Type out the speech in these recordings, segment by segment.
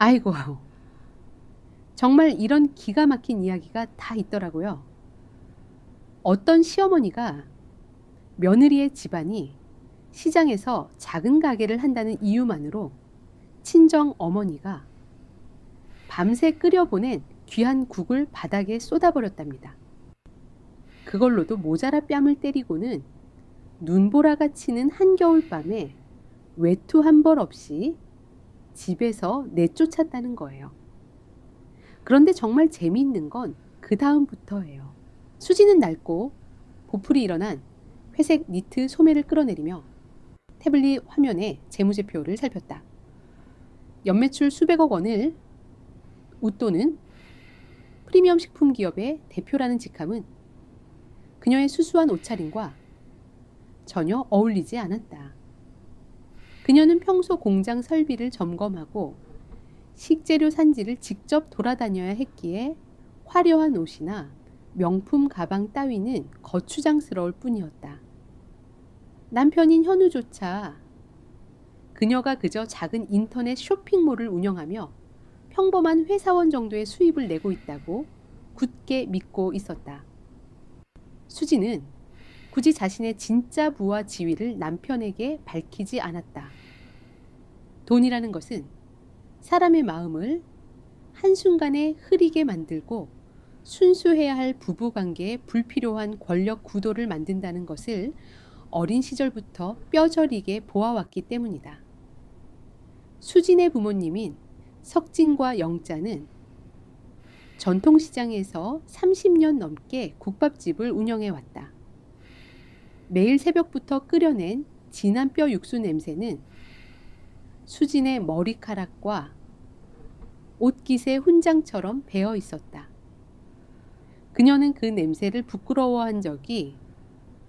아이고, 정말 이런 기가 막힌 이야기가 다 있더라고요. 어떤 시어머니가 며느리의 집안이 시장에서 작은 가게를 한다는 이유만으로 친정 어머니가 밤새 끓여보낸 귀한 국을 바닥에 쏟아버렸답니다. 그걸로도 모자라 뺨을 때리고는 눈보라가 치는 한겨울밤에 외투 한 벌 없이 집에서 내쫓았다는 거예요. 그런데 정말 재미있는 건 그 다음부터예요. 수지는 낡고 보풀이 일어난 회색 니트 소매를 끌어내리며 태블릿 화면에 재무제표를 살폈다. 연매출 수백억 원을 웃도는 프리미엄 식품 기업의 대표라는 직함은 그녀의 수수한 옷차림과 전혀 어울리지 않았다. 그녀는 평소 공장 설비를 점검하고 식재료 산지를 직접 돌아다녀야 했기에 화려한 옷이나 명품 가방 따위는 거추장스러울 뿐이었다. 남편인 현우조차 그녀가 그저 작은 인터넷 쇼핑몰을 운영하며 평범한 회사원 정도의 수입을 내고 있다고 굳게 믿고 있었다. 수지는 굳이 자신의 진짜 부와 지위를 남편에게 밝히지 않았다. 돈이라는 것은 사람의 마음을 한순간에 흐리게 만들고 순수해야 할 부부관계에 불필요한 권력 구도를 만든다는 것을 어린 시절부터 뼈저리게 보아왔기 때문이다. 수진의 부모님인 석진과 영자는 전통시장에서 30년 넘게 국밥집을 운영해왔다. 매일 새벽부터 끓여낸 진한 뼈 육수 냄새는 수진의 머리카락과 옷깃의 훈장처럼 배어 있었다. 그녀는 그 냄새를 부끄러워한 적이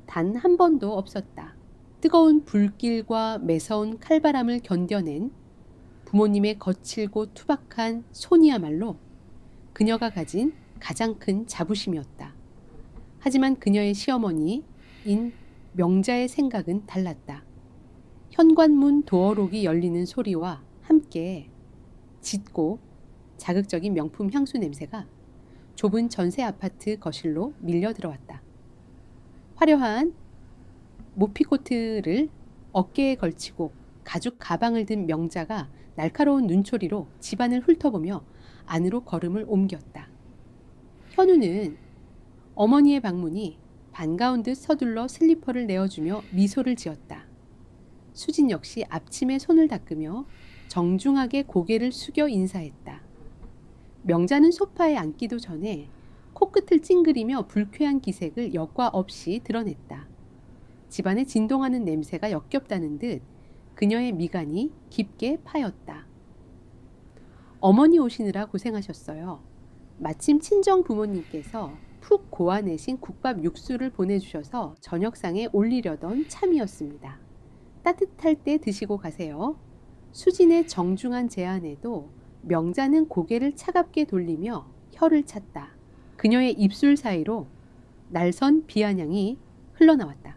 단 한 번도 없었다. 뜨거운 불길과 매서운 칼바람을 견뎌낸 부모님의 거칠고 투박한 손이야말로 그녀가 가진 가장 큰 자부심이었다. 하지만 그녀의 시어머니인 명자의 생각은 달랐다. 현관문 도어록이 열리는 소리와 함께 짙고 자극적인 명품 향수 냄새가 좁은 전세 아파트 거실로 밀려 들어왔다. 화려한 모피코트를 어깨에 걸치고 가죽 가방을 든 명자가 날카로운 눈초리로 집안을 훑어보며 안으로 걸음을 옮겼다. 현우는 어머니의 방문이 반가운 듯 서둘러 슬리퍼를 내어주며 미소를 지었다. 수진 역시 앞침에 손을 닦으며 정중하게 고개를 숙여 인사했다. 명자는 소파에 앉기도 전에 코끝을 찡그리며 불쾌한 기색을 여과 없이 드러냈다. 집안에 진동하는 냄새가 역겹다는 듯 그녀의 미간이 깊게 파였다. 어머니 오시느라 고생하셨어요. 마침 친정 부모님께서 푹 고아내신 국밥 육수를 보내주셔서 저녁상에 올리려던 참이었습니다. 따뜻할 때 드시고 가세요. 수진의 정중한 제안에도 명자는 고개를 차갑게 돌리며 혀를 찼다. 그녀의 입술 사이로 날선 비아냥이 흘러나왔다.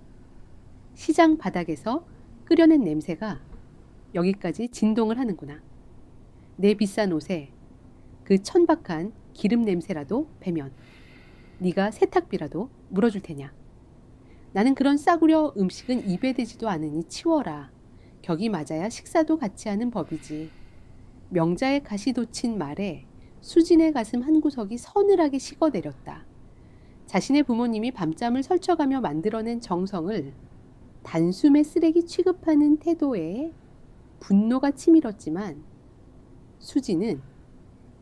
시장 바닥에서 끓여낸 냄새가 여기까지 진동을 하는구나. 내 비싼 옷에 그 천박한 기름 냄새라도 배면 네가 세탁비라도 물어줄 테냐. 나는 그런 싸구려 음식은 입에 대지도 않으니 치워라. 격이 맞아야 식사도 같이 하는 법이지. 명자의 가시 돋친 말에 수진의 가슴 한구석이 서늘하게 식어내렸다. 자신의 부모님이 밤잠을 설쳐가며 만들어낸 정성을 단숨에 쓰레기 취급하는 태도에 분노가 치밀었지만 수지는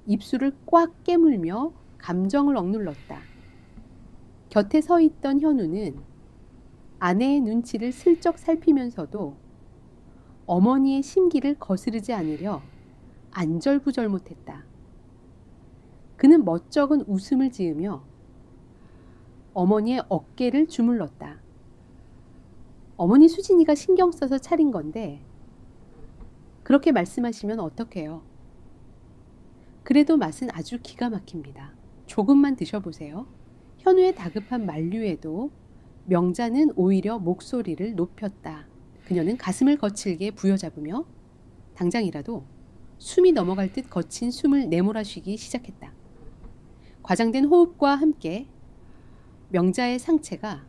입술을 꽉 깨물며 감정을 억눌렀다. 곁에 서 있던 현우는 아내의 눈치를 슬쩍 살피면서도 어머니의 심기를 거스르지 않으려 안절부절 못했다. 그는 멋쩍은 웃음을 지으며 어머니의 어깨를 주물렀다. 어머니 수진이가 신경 써서 차린 건데 그렇게 말씀하시면 어떡해요. 그래도 맛은 아주 기가 막힙니다. 조금만 드셔보세요. 현우의 다급한 만류에도 명자는 오히려 목소리를 높였다. 그녀는 가슴을 거칠게 부여잡으며 당장이라도 숨이 넘어갈 듯 거친 숨을 내몰아쉬기 시작했다. 과장된 호흡과 함께 명자의 상체가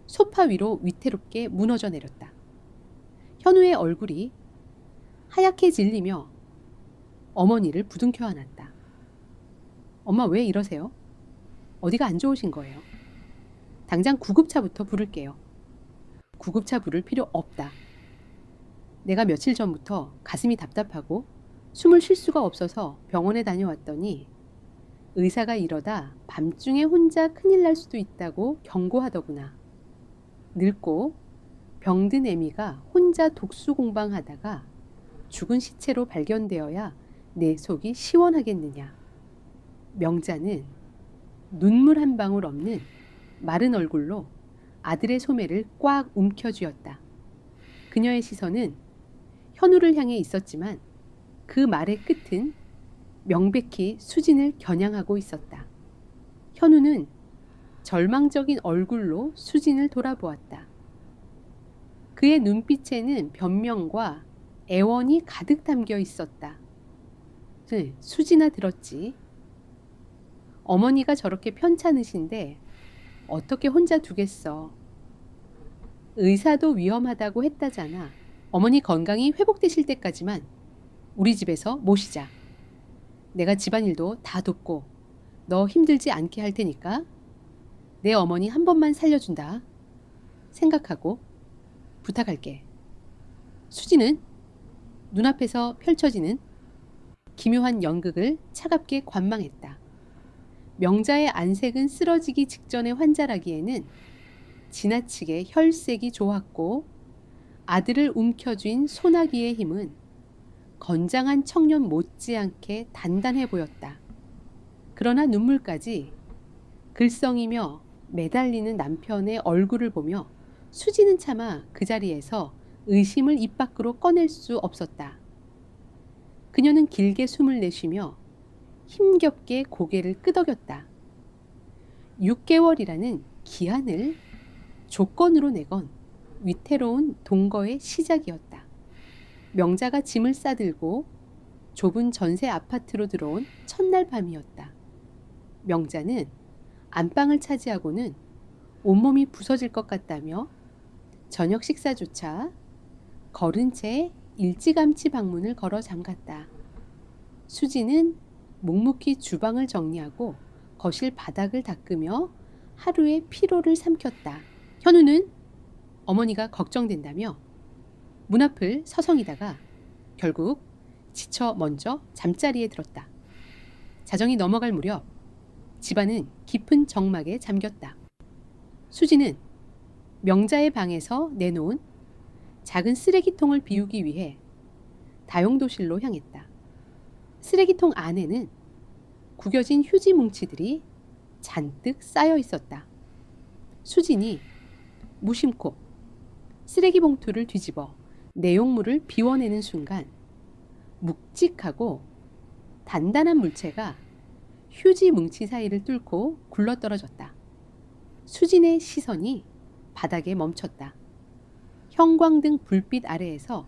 소파 위로 위태롭게 무너져 내렸다. 현우의 얼굴이 하얗게 질리며 어머니를 부둥켜 안았다. 엄마 왜 이러세요? 어디가 안 좋으신 거예요? 당장 구급차부터 부를게요. 구급차 부를 필요 없다. 내가 며칠 전부터 가슴이 답답하고 숨을 쉴 수가 없어서 병원에 다녀왔더니 의사가 이러다 밤중에 혼자 큰일 날 수도 있다고 경고하더구나. 늙고 병든 애미가 혼자 독수공방하다가 죽은 시체로 발견되어야 내 속이 시원하겠느냐. 명자는 눈물 한 방울 없는 마른 얼굴로 아들의 소매를 꽉 움켜쥐었다. 그녀의 시선은 현우를 향해 있었지만 그 말의 끝은 명백히 수진을 겨냥하고 있었다. 현우는 절망적인 얼굴로 수진을 돌아보았다. 그의 눈빛에는 변명과 애원이 가득 담겨 있었다. 수진아 들었지? 어머니가 저렇게 편찮으신데 어떻게 혼자 두겠어. 의사도 위험하다고 했다잖아. 어머니 건강이 회복되실 때까지만 우리 집에서 모시자. 내가 집안일도 다 돕고 너 힘들지 않게 할 테니까 내 어머니 한 번만 살려준다 생각하고 부탁할게. 수지는 눈앞에서 펼쳐지는 기묘한 연극을 차갑게 관망했다. 명자의 안색은 쓰러지기 직전의 환자라기에는 지나치게 혈색이 좋았고 아들을 움켜쥔 소나기의 힘은 건장한 청년 못지않게 단단해 보였다. 그러나 눈물까지 글썽이며 매달리는 남편의 얼굴을 보며 수지는 차마 그 자리에서 의심을 입 밖으로 꺼낼 수 없었다. 그녀는 길게 숨을 내쉬며 힘겹게 고개를 끄덕였다. 6개월이라는 기한을 조건으로 내건 위태로운 동거의 시작이었다. 명자가 짐을 싸들고 좁은 전세 아파트로 들어온 첫날 밤이었다. 명자는 안방을 차지하고는 온몸이 부서질 것 같다며 저녁 식사조차 거른 채 일찌감치 방문을 걸어 잠갔다. 수지는 묵묵히 주방을 정리하고 거실 바닥을 닦으며 하루의 피로를 삼켰다. 현우는 어머니가 걱정된다며 문 앞을 서성이다가 결국 지쳐 먼저 잠자리에 들었다. 자정이 넘어갈 무렵 집안은 깊은 정막에 잠겼다. 수지는 명자의 방에서 내놓은 작은 쓰레기통을 비우기 위해 다용도실로 향했다. 쓰레기통 안에는 구겨진 휴지 뭉치들이 잔뜩 쌓여 있었다. 수진이 무심코 쓰레기 봉투를 뒤집어 내용물을 비워내는 순간 묵직하고 단단한 물체가 휴지 뭉치 사이를 뚫고 굴러떨어졌다. 수진의 시선이 바닥에 멈췄다. 형광등 불빛 아래에서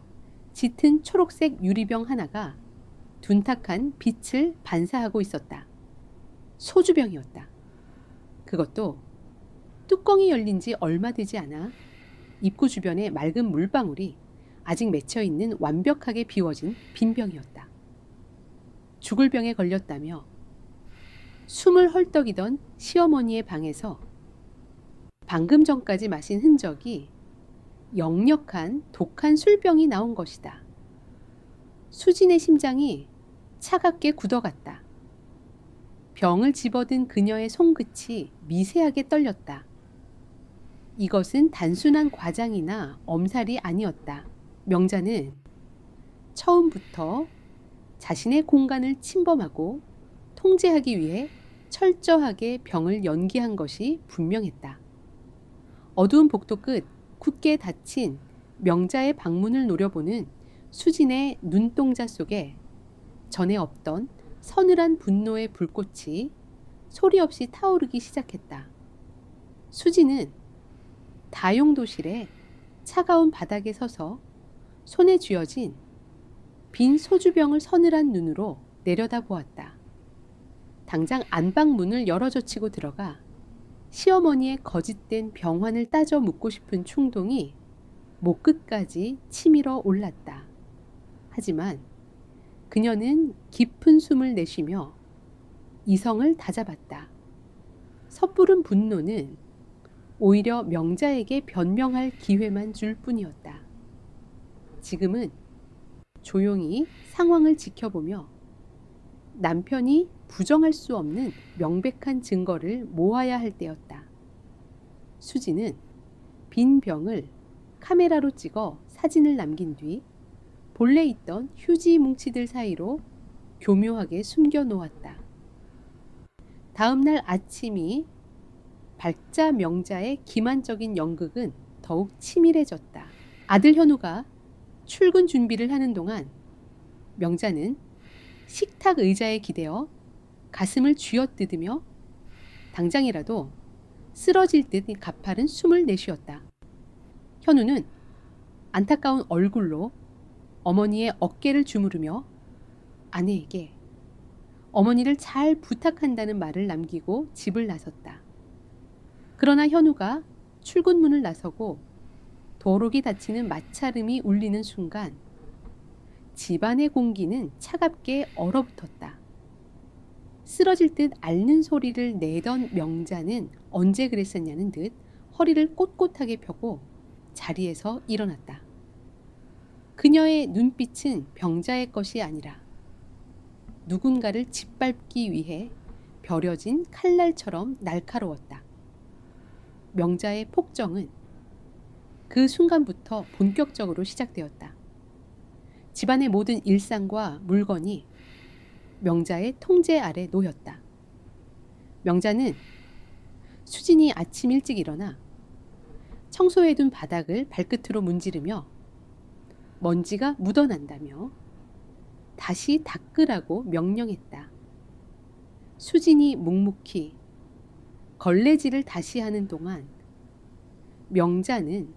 짙은 초록색 유리병 하나가 둔탁한 빛을 반사하고 있었다. 소주병이었다. 그것도 뚜껑이 열린 지 얼마 되지 않아 입구 주변에 맑은 물방울이 아직 맺혀 있는 완벽하게 비워진 빈 병이었다. 죽을 병에 걸렸다며 숨을 헐떡이던 시어머니의 방에서 방금 전까지 마신 흔적이 역력한 독한 술병이 나온 것이다. 수진의 심장이 차갑게 굳어갔다. 병을 집어든 그녀의 손끝이 미세하게 떨렸다. 이것은 단순한 과장이나 엄살이 아니었다. 명자는 처음부터 자신의 공간을 침범하고 통제하기 위해 철저하게 병을 연기한 것이 분명했다. 어두운 복도 끝 굳게 닫힌 명자의 방문을 노려보는 수진의 눈동자 속에 전에 없던 서늘한 분노의 불꽃이 소리 없이 타오르기 시작했다. 수진은 다용도실의 차가운 바닥에 서서 손에 쥐어진 빈 소주병을 서늘한 눈으로 내려다보았다. 당장 안방 문을 열어젖히고 들어가 시어머니의 거짓된 병환을 따져 묻고 싶은 충동이 목 끝까지 치밀어 올랐다. 하지만 그녀는 깊은 숨을 내쉬며 이성을 다잡았다. 섣부른 분노는 오히려 명자에게 변명할 기회만 줄 뿐이었다. 지금은 조용히 상황을 지켜보며 남편이 부정할 수 없는 명백한 증거를 모아야 할 때였다. 수지는 빈 병을 카메라로 찍어 사진을 남긴 뒤 본래 있던 휴지 뭉치들 사이로 교묘하게 숨겨 놓았다. 다음 날 아침이 밝자 명자의 기만적인 연극은 더욱 치밀해졌다. 아들 현우가 출근 준비를 하는 동안 명자는 식탁 의자에 기대어 가슴을 쥐어뜯으며 당장이라도 쓰러질 듯 가파른 숨을 내쉬었다. 현우는 안타까운 얼굴로 어머니의 어깨를 주무르며 아내에게 어머니를 잘 부탁한다는 말을 남기고 집을 나섰다. 그러나 현우가 출근문을 나서고 도록이 닫히는 마찰음이 울리는 순간 집안의 공기는 차갑게 얼어붙었다. 쓰러질 듯 앓는 소리를 내던 명자는 언제 그랬었냐는 듯 허리를 꼿꼿하게 펴고 자리에서 일어났다. 그녀의 눈빛은 병자의 것이 아니라 누군가를 짓밟기 위해 벼려진 칼날처럼 날카로웠다. 명자의 폭정은 그 순간부터 본격적으로 시작되었다. 집안의 모든 일상과 물건이 명자의 통제 아래 놓였다. 명자는 수진이 아침 일찍 일어나 청소해둔 바닥을 발끝으로 문지르며 먼지가 묻어난다며 다시 닦으라고 명령했다. 수진이 묵묵히 걸레질을 다시 하는 동안 명자는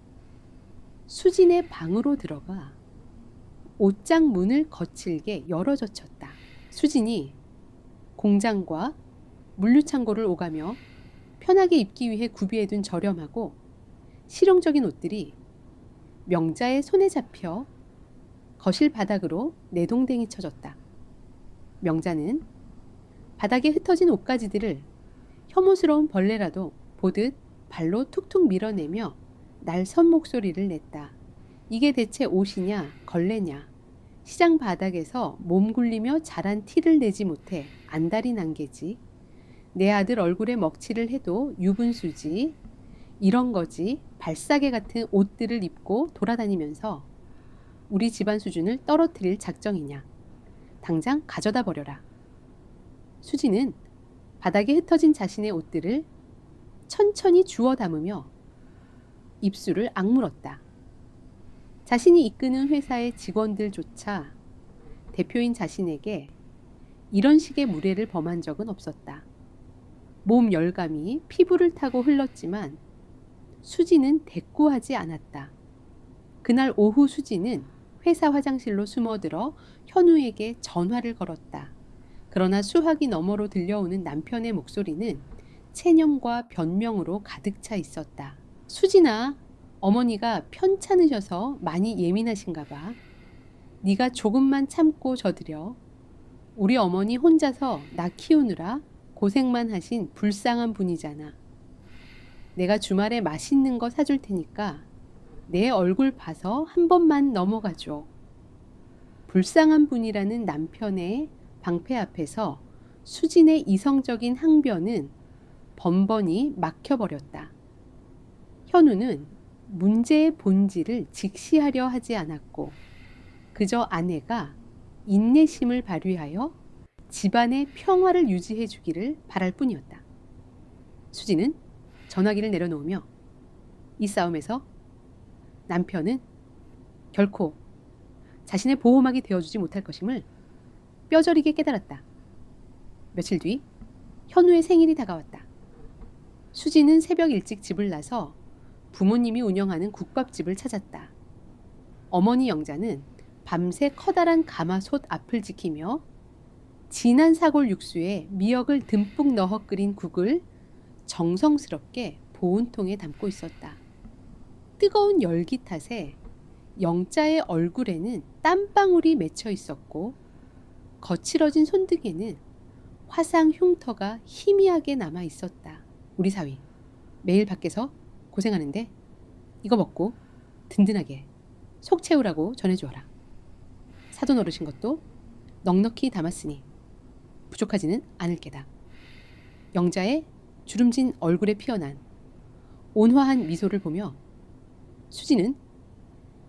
수진의 방으로 들어가 옷장 문을 거칠게 열어젖혔다. 수진이 공장과 물류창고를 오가며 편하게 입기 위해 구비해둔 저렴하고 실용적인 옷들이 명자의 손에 잡혀 거실 바닥으로 내동댕이 쳐졌다. 명자는 바닥에 흩어진 옷가지들을 혐오스러운 벌레라도 보듯 발로 툭툭 밀어내며 날선 목소리를 냈다. 이게 대체 옷이냐 걸레냐. 시장 바닥에서 몸 굴리며 자란 티를 내지 못해 안달이 난 게지. 내 아들 얼굴에 먹칠을 해도 유분수지. 이런 거지. 발사계 같은 옷들을 입고 돌아다니면서 우리 집안 수준을 떨어뜨릴 작정이냐. 당장 가져다 버려라. 수지는 바닥에 흩어진 자신의 옷들을 천천히 주워 담으며 입술을 악물었다. 자신이 이끄는 회사의 직원들조차 대표인 자신에게 이런 식의 무례를 범한 적은 없었다. 몸 열감이 피부를 타고 흘렀지만 수지는 대꾸하지 않았다. 그날 오후 수지는 회사 화장실로 숨어들어 현우에게 전화를 걸었다. 그러나 수화기 너머로 들려오는 남편의 목소리는 체념과 변명으로 가득 차 있었다. 수진아, 어머니가 편찮으셔서 많이 예민하신가 봐. 네가 조금만 참고 져드려. 우리 어머니 혼자서 나 키우느라 고생만 하신 불쌍한 분이잖아. 내가 주말에 맛있는 거 사줄 테니까 내 얼굴 봐서 한 번만 넘어가줘. 불쌍한 분이라는 남편의 방패 앞에서 수진의 이성적인 항변은 번번이 막혀버렸다. 현우는 문제의 본질을 직시하려 하지 않았고 그저 아내가 인내심을 발휘하여 집안의 평화를 유지해 주기를 바랄 뿐이었다. 수지는 전화기를 내려놓으며 이 싸움에서 남편은 결코 자신의 보호막이 되어주지 못할 것임을 뼈저리게 깨달았다. 며칠 뒤 현우의 생일이 다가왔다. 수지는 새벽 일찍 집을 나서 부모님이 운영하는 국밥집을 찾았다. 어머니 영자는 밤새 커다란 가마솥 앞을 지키며 진한 사골 육수에 미역을 듬뿍 넣어 끓인 국을 정성스럽게 보온통에 담고 있었다. 뜨거운 열기 탓에 영자의 얼굴에는 땀방울이 맺혀 있었고 거칠어진 손등에는 화상 흉터가 희미하게 남아 있었다. 우리 사위, 매일 밖에서 고생하는데 이거 먹고 든든하게 속 채우라고 전해주어라. 사돈 어르신 것도 넉넉히 담았으니 부족하지는 않을 게다. 영자의 주름진 얼굴에 피어난 온화한 미소를 보며 수지는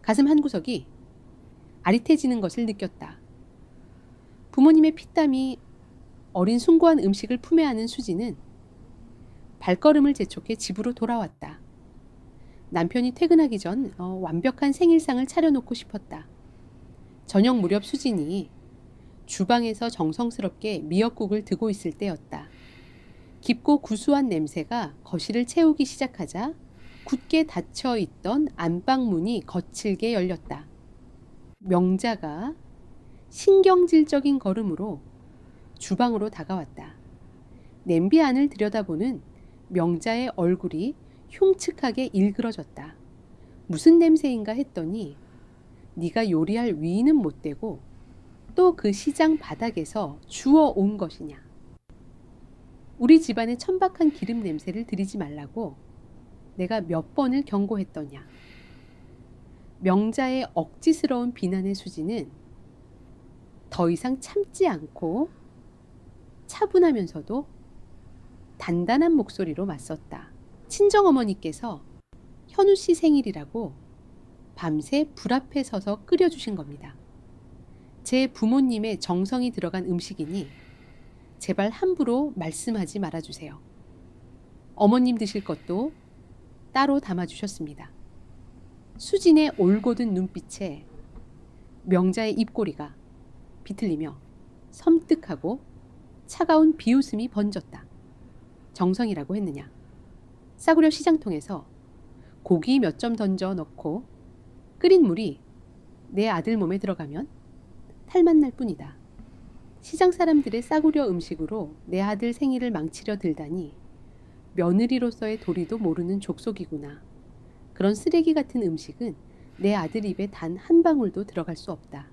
가슴 한구석이 아릿해지는 것을 느꼈다. 부모님의 피땀이 어린 숭고한 음식을 품에 안은 수지는 발걸음을 재촉해 집으로 돌아왔다. 남편이 퇴근하기 전 완벽한 생일상을 차려놓고 싶었다. 저녁 무렵 수진이 주방에서 정성스럽게 미역국을 드고 있을 때였다. 깊고 구수한 냄새가 거실을 채우기 시작하자 굳게 닫혀있던 안방문이 거칠게 열렸다. 명자가 신경질적인 걸음으로 주방으로 다가왔다. 냄비 안을 들여다보는 명자의 얼굴이 흉측하게 일그러졌다. 무슨 냄새인가 했더니 네가 요리할 위는 못 되고 또 그 시장 바닥에서 주워온 것이냐. 우리 집안의 천박한 기름 냄새를 들이지 말라고 내가 몇 번을 경고했더냐. 명자의 억지스러운 비난의 수지는 더 이상 참지 않고 차분하면서도 단단한 목소리로 맞섰다. 친정어머니께서 현우 씨 생일이라고 밤새 불 앞에 서서 끓여주신 겁니다. 제 부모님의 정성이 들어간 음식이니 제발 함부로 말씀하지 말아주세요. 어머님 드실 것도 따로 담아주셨습니다. 수진의 올곧은 눈빛에 명자의 입꼬리가 비틀리며 섬뜩하고 차가운 비웃음이 번졌다. 정성이라고 했느냐. 싸구려 시장통에서 고기 몇 점 던져 넣고 끓인 물이 내 아들 몸에 들어가면 탈만 날 뿐이다. 시장 사람들의 싸구려 음식으로 내 아들 생일을 망치려 들다니 며느리로서의 도리도 모르는 족속이구나. 그런 쓰레기 같은 음식은 내 아들 입에 단 한 방울도 들어갈 수 없다.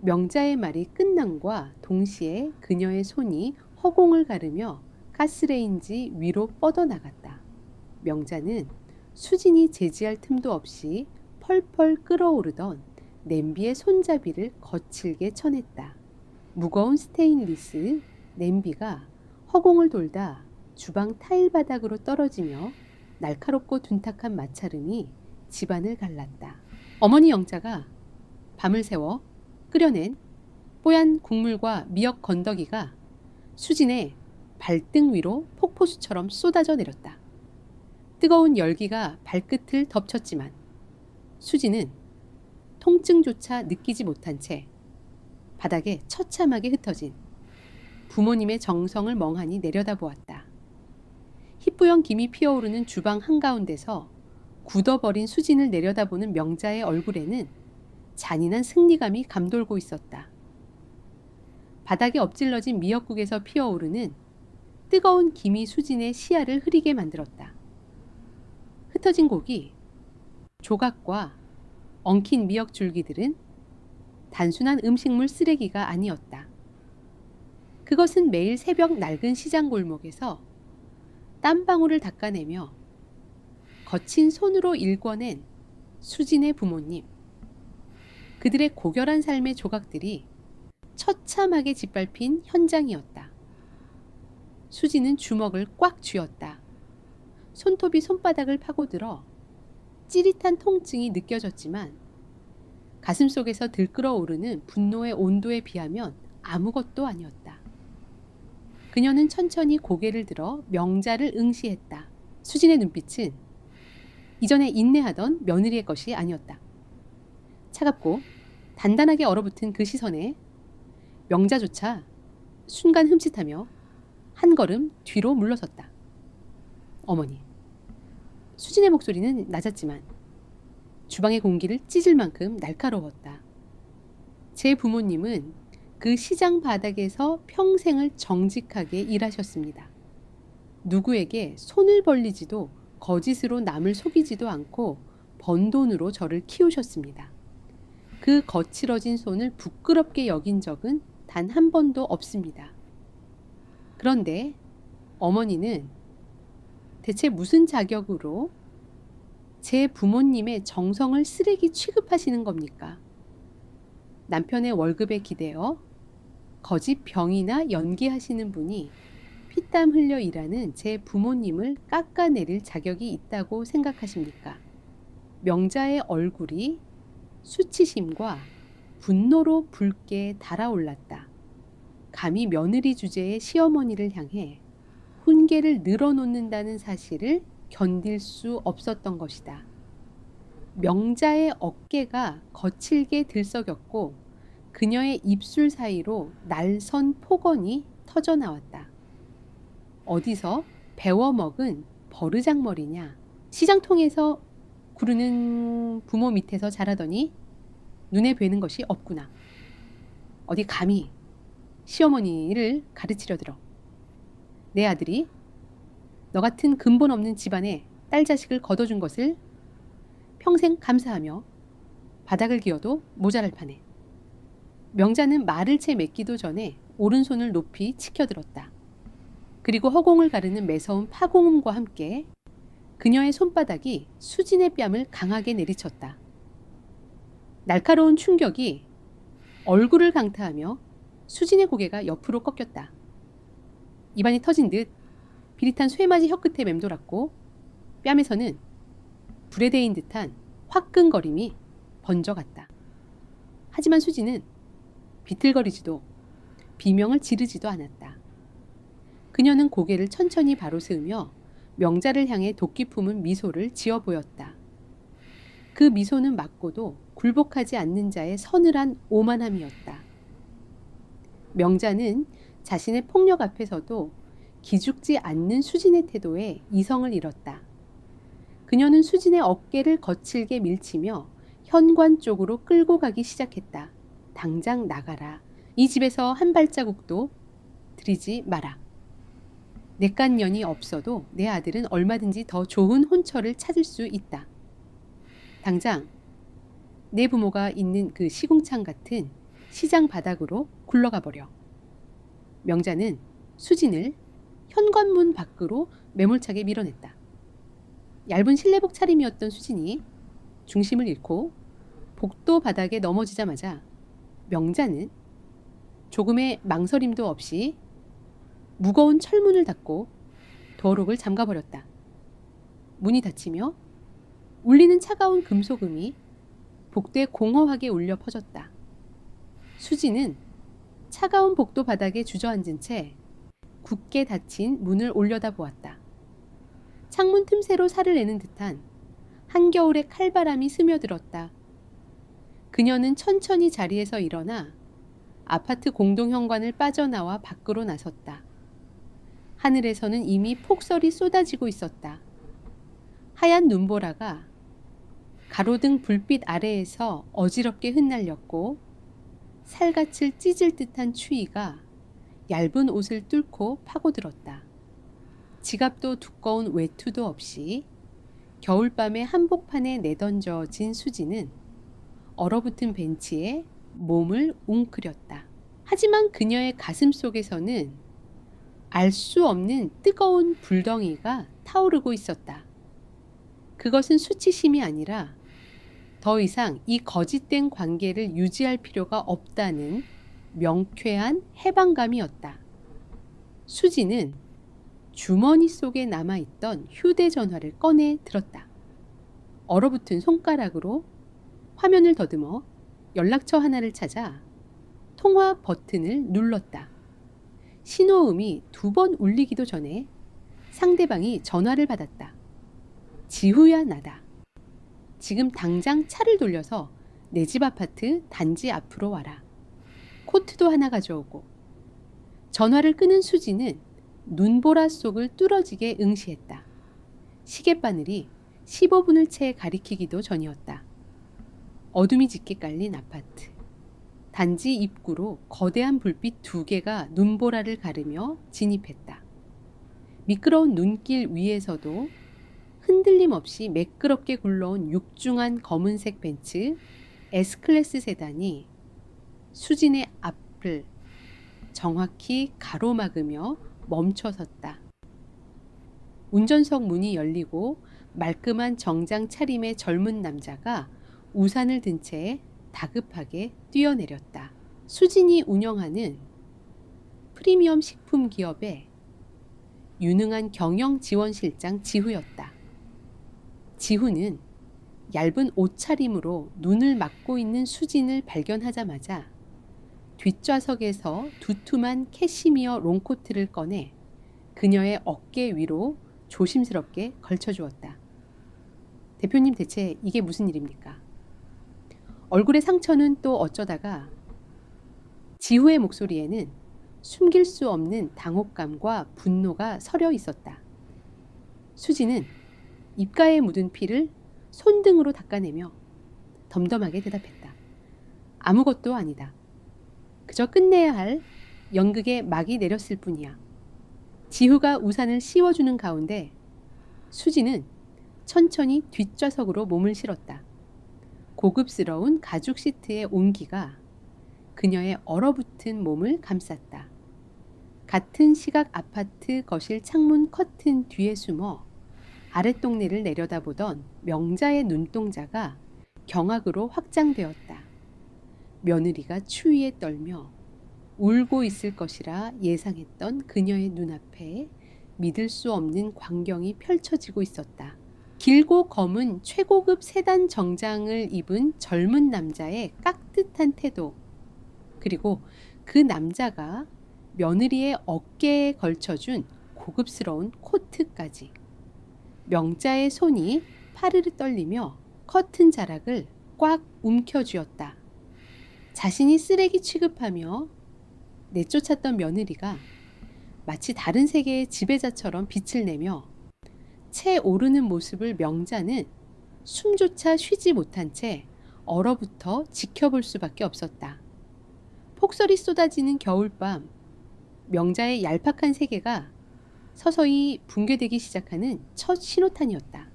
명자의 말이 끝남과 동시에 그녀의 손이 허공을 가르며 가스레인지 위로 뻗어나갔다. 명자는 수진이 제지할 틈도 없이 펄펄 끓어오르던 냄비의 손잡이를 거칠게 쳐냈다. 무거운 스테인리스 냄비가 허공을 돌다 주방 타일 바닥으로 떨어지며 날카롭고 둔탁한 마찰음이 집안을 갈랐다. 어머니 영자가 밤을 새워 끓여낸 뽀얀 국물과 미역 건더기가 수진의 발등 위로 폭포수처럼 쏟아져 내렸다. 뜨거운 열기가 발끝을 덮쳤지만 수진은 통증조차 느끼지 못한 채 바닥에 처참하게 흩어진 부모님의 정성을 멍하니 내려다보았다. 희뿌연 김이 피어오르는 주방 한가운데서 굳어버린 수진을 내려다보는 명자의 얼굴에는 잔인한 승리감이 감돌고 있었다. 바닥에 엎질러진 미역국에서 피어오르는 뜨거운 김이 수진의 시야를 흐리게 만들었다. 흩어진 고기, 조각과 엉킨 미역 줄기들은 단순한 음식물 쓰레기가 아니었다. 그것은 매일 새벽 낡은 시장 골목에서 땀방울을 닦아내며 거친 손으로 일궈낸 수진의 부모님. 그들의 고결한 삶의 조각들이 처참하게 짓밟힌 현장이었다. 수진은 주먹을 꽉 쥐었다. 손톱이 손바닥을 파고들어 찌릿한 통증이 느껴졌지만 가슴속에서 들끓어오르는 분노의 온도에 비하면 아무것도 아니었다. 그녀는 천천히 고개를 들어 명자를 응시했다. 수진의 눈빛은 이전에 인내하던 며느리의 것이 아니었다. 차갑고 단단하게 얼어붙은 그 시선에 명자조차 순간 흠칫하며 한 걸음 뒤로 물러섰다. 어머니. 수진의 목소리는 낮았지만 주방의 공기를 찢을 만큼 날카로웠다. 제 부모님은 그 시장 바닥에서 평생을 정직하게 일하셨습니다. 누구에게 손을 벌리지도 거짓으로 남을 속이지도 않고 번 돈으로 저를 키우셨습니다. 그 거칠어진 손을 부끄럽게 여긴 적은 단 한 번도 없습니다. 그런데 어머니는 대체 무슨 자격으로 제 부모님의 정성을 쓰레기 취급하시는 겁니까? 남편의 월급에 기대어 거짓 병이나 연기하시는 분이 피땀 흘려 일하는 제 부모님을 깎아내릴 자격이 있다고 생각하십니까? 명자의 얼굴이 수치심과 분노로 붉게 달아올랐다. 감히 며느리 주제의 시어머니를 향해 훈계를 늘어놓는다는 사실을 견딜 수 없었던 것이다. 명자의 어깨가 거칠게 들썩였고 그녀의 입술 사이로 날선 폭언이 터져나왔다. 어디서 배워먹은 버르장머리냐. 시장통에서 구르는 부모 밑에서 자라더니 눈에 뵈는 것이 없구나. 어디 감히 시어머니를 가르치려 들어. 내 아들이 너 같은 근본 없는 집안에 딸 자식을 거둬준 것을 평생 감사하며 바닥을 기어도 모자랄 판에. 명자는 말을 채 맺기도 전에 오른손을 높이 치켜들었다. 그리고 허공을 가르는 매서운 파공음과 함께 그녀의 손바닥이 수진의 뺨을 강하게 내리쳤다. 날카로운 충격이 얼굴을 강타하며 수진의 고개가 옆으로 꺾였다. 입안이 터진 듯 비릿한 쇠맞이 혀끝에 맴돌았고 뺨에서는 불에 데인 듯한 화끈거림이 번져갔다. 하지만 수진은 비틀거리지도 비명을 지르지도 않았다. 그녀는 고개를 천천히 바로 세우며 명자를 향해 도끼 품은 미소를 지어 보였다. 그 미소는 맞고도 굴복하지 않는 자의 서늘한 오만함이었다. 명자는 자신의 폭력 앞에서도 기죽지 않는 수진의 태도에 이성을 잃었다. 그녀는 수진의 어깨를 거칠게 밀치며 현관 쪽으로 끌고 가기 시작했다. 당장 나가라. 이 집에서 한 발자국도 들이지 마라. 내깟 년이 없어도 내 아들은 얼마든지 더 좋은 혼처를 찾을 수 있다. 당장 내 부모가 있는 그 시궁창 같은 시장 바닥으로 굴러가 버려. 명자는 수진을 현관문 밖으로 매몰차게 밀어냈다. 얇은 실내복 차림이었던 수진이 중심을 잃고 복도 바닥에 넘어지자마자 명자는 조금의 망설임도 없이 무거운 철문을 닫고 도어록을 잠가버렸다. 문이 닫히며 울리는 차가운 금속음이 복도에 공허하게 울려 퍼졌다. 수진은 차가운 복도 바닥에 주저앉은 채 굳게 닫힌 문을 올려다보았다. 창문 틈새로 살을 내는 듯한 한겨울의 칼바람이 스며들었다. 그녀는 천천히 자리에서 일어나 아파트 공동현관을 빠져나와 밖으로 나섰다. 하늘에서는 이미 폭설이 쏟아지고 있었다. 하얀 눈보라가 가로등 불빛 아래에서 어지럽게 흩날렸고 살갗을 찢을 듯한 추위가 얇은 옷을 뚫고 파고들었다. 지갑도 두꺼운 외투도 없이 겨울밤의 한복판에 내던져진 수지는 얼어붙은 벤치에 몸을 웅크렸다. 하지만 그녀의 가슴 속에서는 알 수 없는 뜨거운 불덩이가 타오르고 있었다. 그것은 수치심이 아니라 더 이상 이 거짓된 관계를 유지할 필요가 없다는 명쾌한 해방감이었다. 수지는 주머니 속에 남아있던 휴대전화를 꺼내 들었다. 얼어붙은 손가락으로 화면을 더듬어 연락처 하나를 찾아 통화 버튼을 눌렀다. 신호음이 2번 울리기도 전에 상대방이 전화를 받았다. 지후야 나다. 지금 당장 차를 돌려서 내 집 아파트 단지 앞으로 와라. 코트도 하나 가져오고. 전화를 끄는 수지는 눈보라 속을 뚫어지게 응시했다. 시계바늘이 15분을 채 가리키기도 전이었다. 어둠이 짙게 깔린 아파트. 단지 입구로 거대한 불빛 2개가 눈보라를 가르며 진입했다. 미끄러운 눈길 위에서도 흔들림 없이 매끄럽게 굴러온 육중한 검은색 벤츠 S클래스 세단이 수진의 앞을 정확히 가로막으며 멈춰섰다. 운전석 문이 열리고 말끔한 정장 차림의 젊은 남자가 우산을 든 채 다급하게 뛰어내렸다. 수진이 운영하는 프리미엄 식품 기업의 유능한 경영지원실장 지후였다. 지후는 얇은 옷차림으로 눈을 막고 있는 수진을 발견하자마자 뒷좌석에서 두툼한 캐시미어 롱코트를 꺼내 그녀의 어깨 위로 조심스럽게 걸쳐주었다. 대표님, 대체 이게 무슨 일입니까? 얼굴의 상처는 또 어쩌다가. 지후의 목소리에는 숨길 수 없는 당혹감과 분노가 서려 있었다. 수지는 입가에 묻은 피를 손등으로 닦아내며 덤덤하게 대답했다. 아무것도 아니다. 그저 끝내야 할 연극의 막이 내렸을 뿐이야. 지후가 우산을 씌워주는 가운데 수지는 천천히 뒷좌석으로 몸을 실었다. 고급스러운 가죽 시트의 온기가 그녀의 얼어붙은 몸을 감쌌다. 같은 시각 아파트 거실 창문 커튼 뒤에 숨어 아랫동네를 내려다보던 명자의 눈동자가 경악으로 확장되었다. 며느리가 추위에 떨며 울고 있을 것이라 예상했던 그녀의 눈앞에 믿을 수 없는 광경이 펼쳐지고 있었다. 길고 검은 최고급 세단 정장을 입은 젊은 남자의 깍듯한 태도, 그리고 그 남자가 며느리의 어깨에 걸쳐준 고급스러운 코트까지. 명자의 손이 파르르 떨리며 커튼 자락을 꽉 움켜쥐었다. 자신이 쓰레기 취급하며 내쫓았던 며느리가 마치 다른 세계의 지배자처럼 빛을 내며 채 오르는 모습을 명자는 숨조차 쉬지 못한 채 얼어붙어 지켜볼 수밖에 없었다. 폭설이 쏟아지는 겨울밤, 명자의 얄팍한 세계가 서서히 붕괴되기 시작하는 첫 신호탄이었다.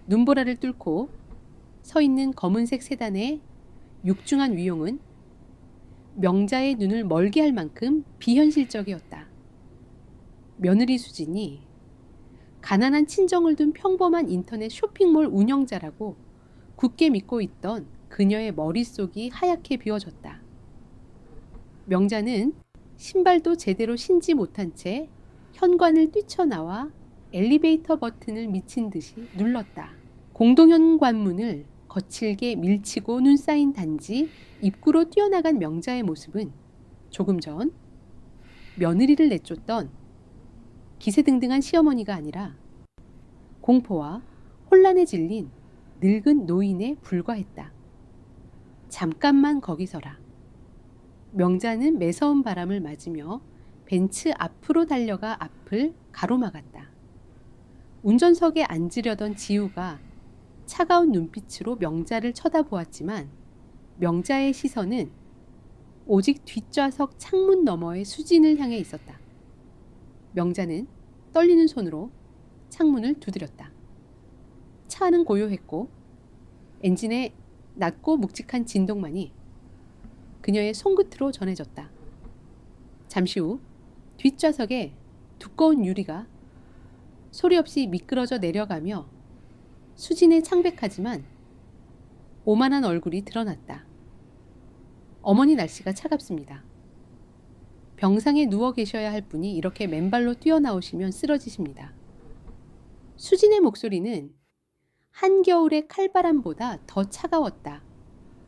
눈보라를 뚫고 서 있는 검은색 세단의 육중한 위용은 명자의 눈을 멀게 할 만큼 비현실적이었다. 며느리 수진이 가난한 친정을 둔 평범한 인터넷 쇼핑몰 운영자라고 굳게 믿고 있던 그녀의 머릿속이 하얗게 비워졌다. 명자는 신발도 제대로 신지 못한 채 현관을 뛰쳐나와 엘리베이터 버튼을 미친 듯이 눌렀다. 공동현관문을 거칠게 밀치고 눈싸인 단지 입구로 뛰어나간 명자의 모습은 조금 전 며느리를 내쫓던 기세등등한 시어머니가 아니라 공포와 혼란에 질린 늙은 노인에 불과했다. 잠깐만 거기 서라. 명자는 매서운 바람을 맞으며 벤츠 앞으로 달려가 앞을 가로막았다. 운전석에 앉으려던 지우가 차가운 눈빛으로 명자를 쳐다보았지만 명자의 시선은 오직 뒷좌석 창문 너머의 수진을 향해 있었다. 명자는 떨리는 손으로 창문을 두드렸다. 차는 고요했고 엔진의 낮고 묵직한 진동만이 그녀의 손끝으로 전해졌다. 잠시 후 뒷좌석에 두꺼운 유리가 소리 없이 미끄러져 내려가며 수진의 창백하지만 오만한 얼굴이 드러났다. 어머니, 날씨가 차갑습니다. 병상에 누워 계셔야 할 분이 이렇게 맨발로 뛰어나오시면 쓰러지십니다. 수진의 목소리는 한겨울의 칼바람보다 더 차가웠다.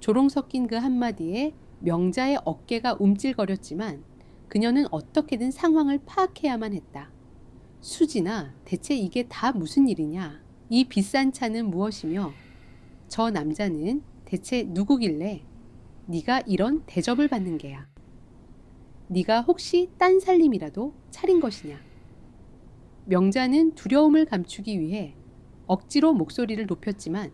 조롱 섞인 그 한마디에 명자의 어깨가 움찔거렸지만 그녀는 어떻게든 상황을 파악해야만 했다. 수진아, 대체 이게 다 무슨 일이냐? 이 비싼 차는 무엇이며 저 남자는 대체 누구길래 네가 이런 대접을 받는 게야? 네가 혹시 딴 살림이라도 차린 것이냐? 명자는 두려움을 감추기 위해 억지로 목소리를 높였지만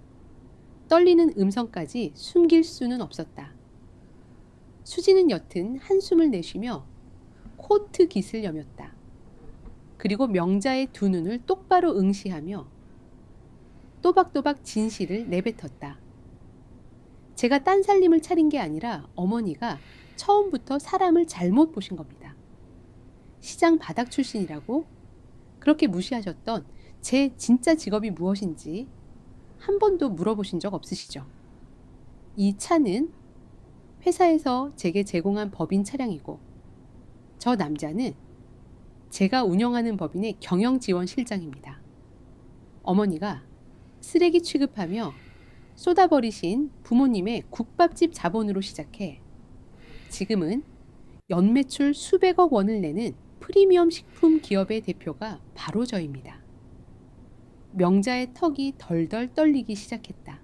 떨리는 음성까지 숨길 수는 없었다. 수지는 여튼 한숨을 내쉬며 코트 깃을 여몄다. 그리고 명자의 두 눈을 똑바로 응시하며 또박또박 진실을 내뱉었다. 제가 딴살림을 차린 게 아니라 어머니가 처음부터 사람을 잘못 보신 겁니다. 시장 바닥 출신이라고 그렇게 무시하셨던 제 진짜 직업이 무엇인지 한 번도 물어보신 적 없으시죠? 이 차는 회사에서 제게 제공한 법인 차량이고 저 남자는 제가 운영하는 법인의 경영지원실장입니다. 어머니가 쓰레기 취급하며 쏟아버리신 부모님의 국밥집 자본으로 시작해 지금은 연매출 수백억 원을 내는 프리미엄 식품 기업의 대표가 바로 저입니다. 명자의 턱이 덜덜 떨리기 시작했다.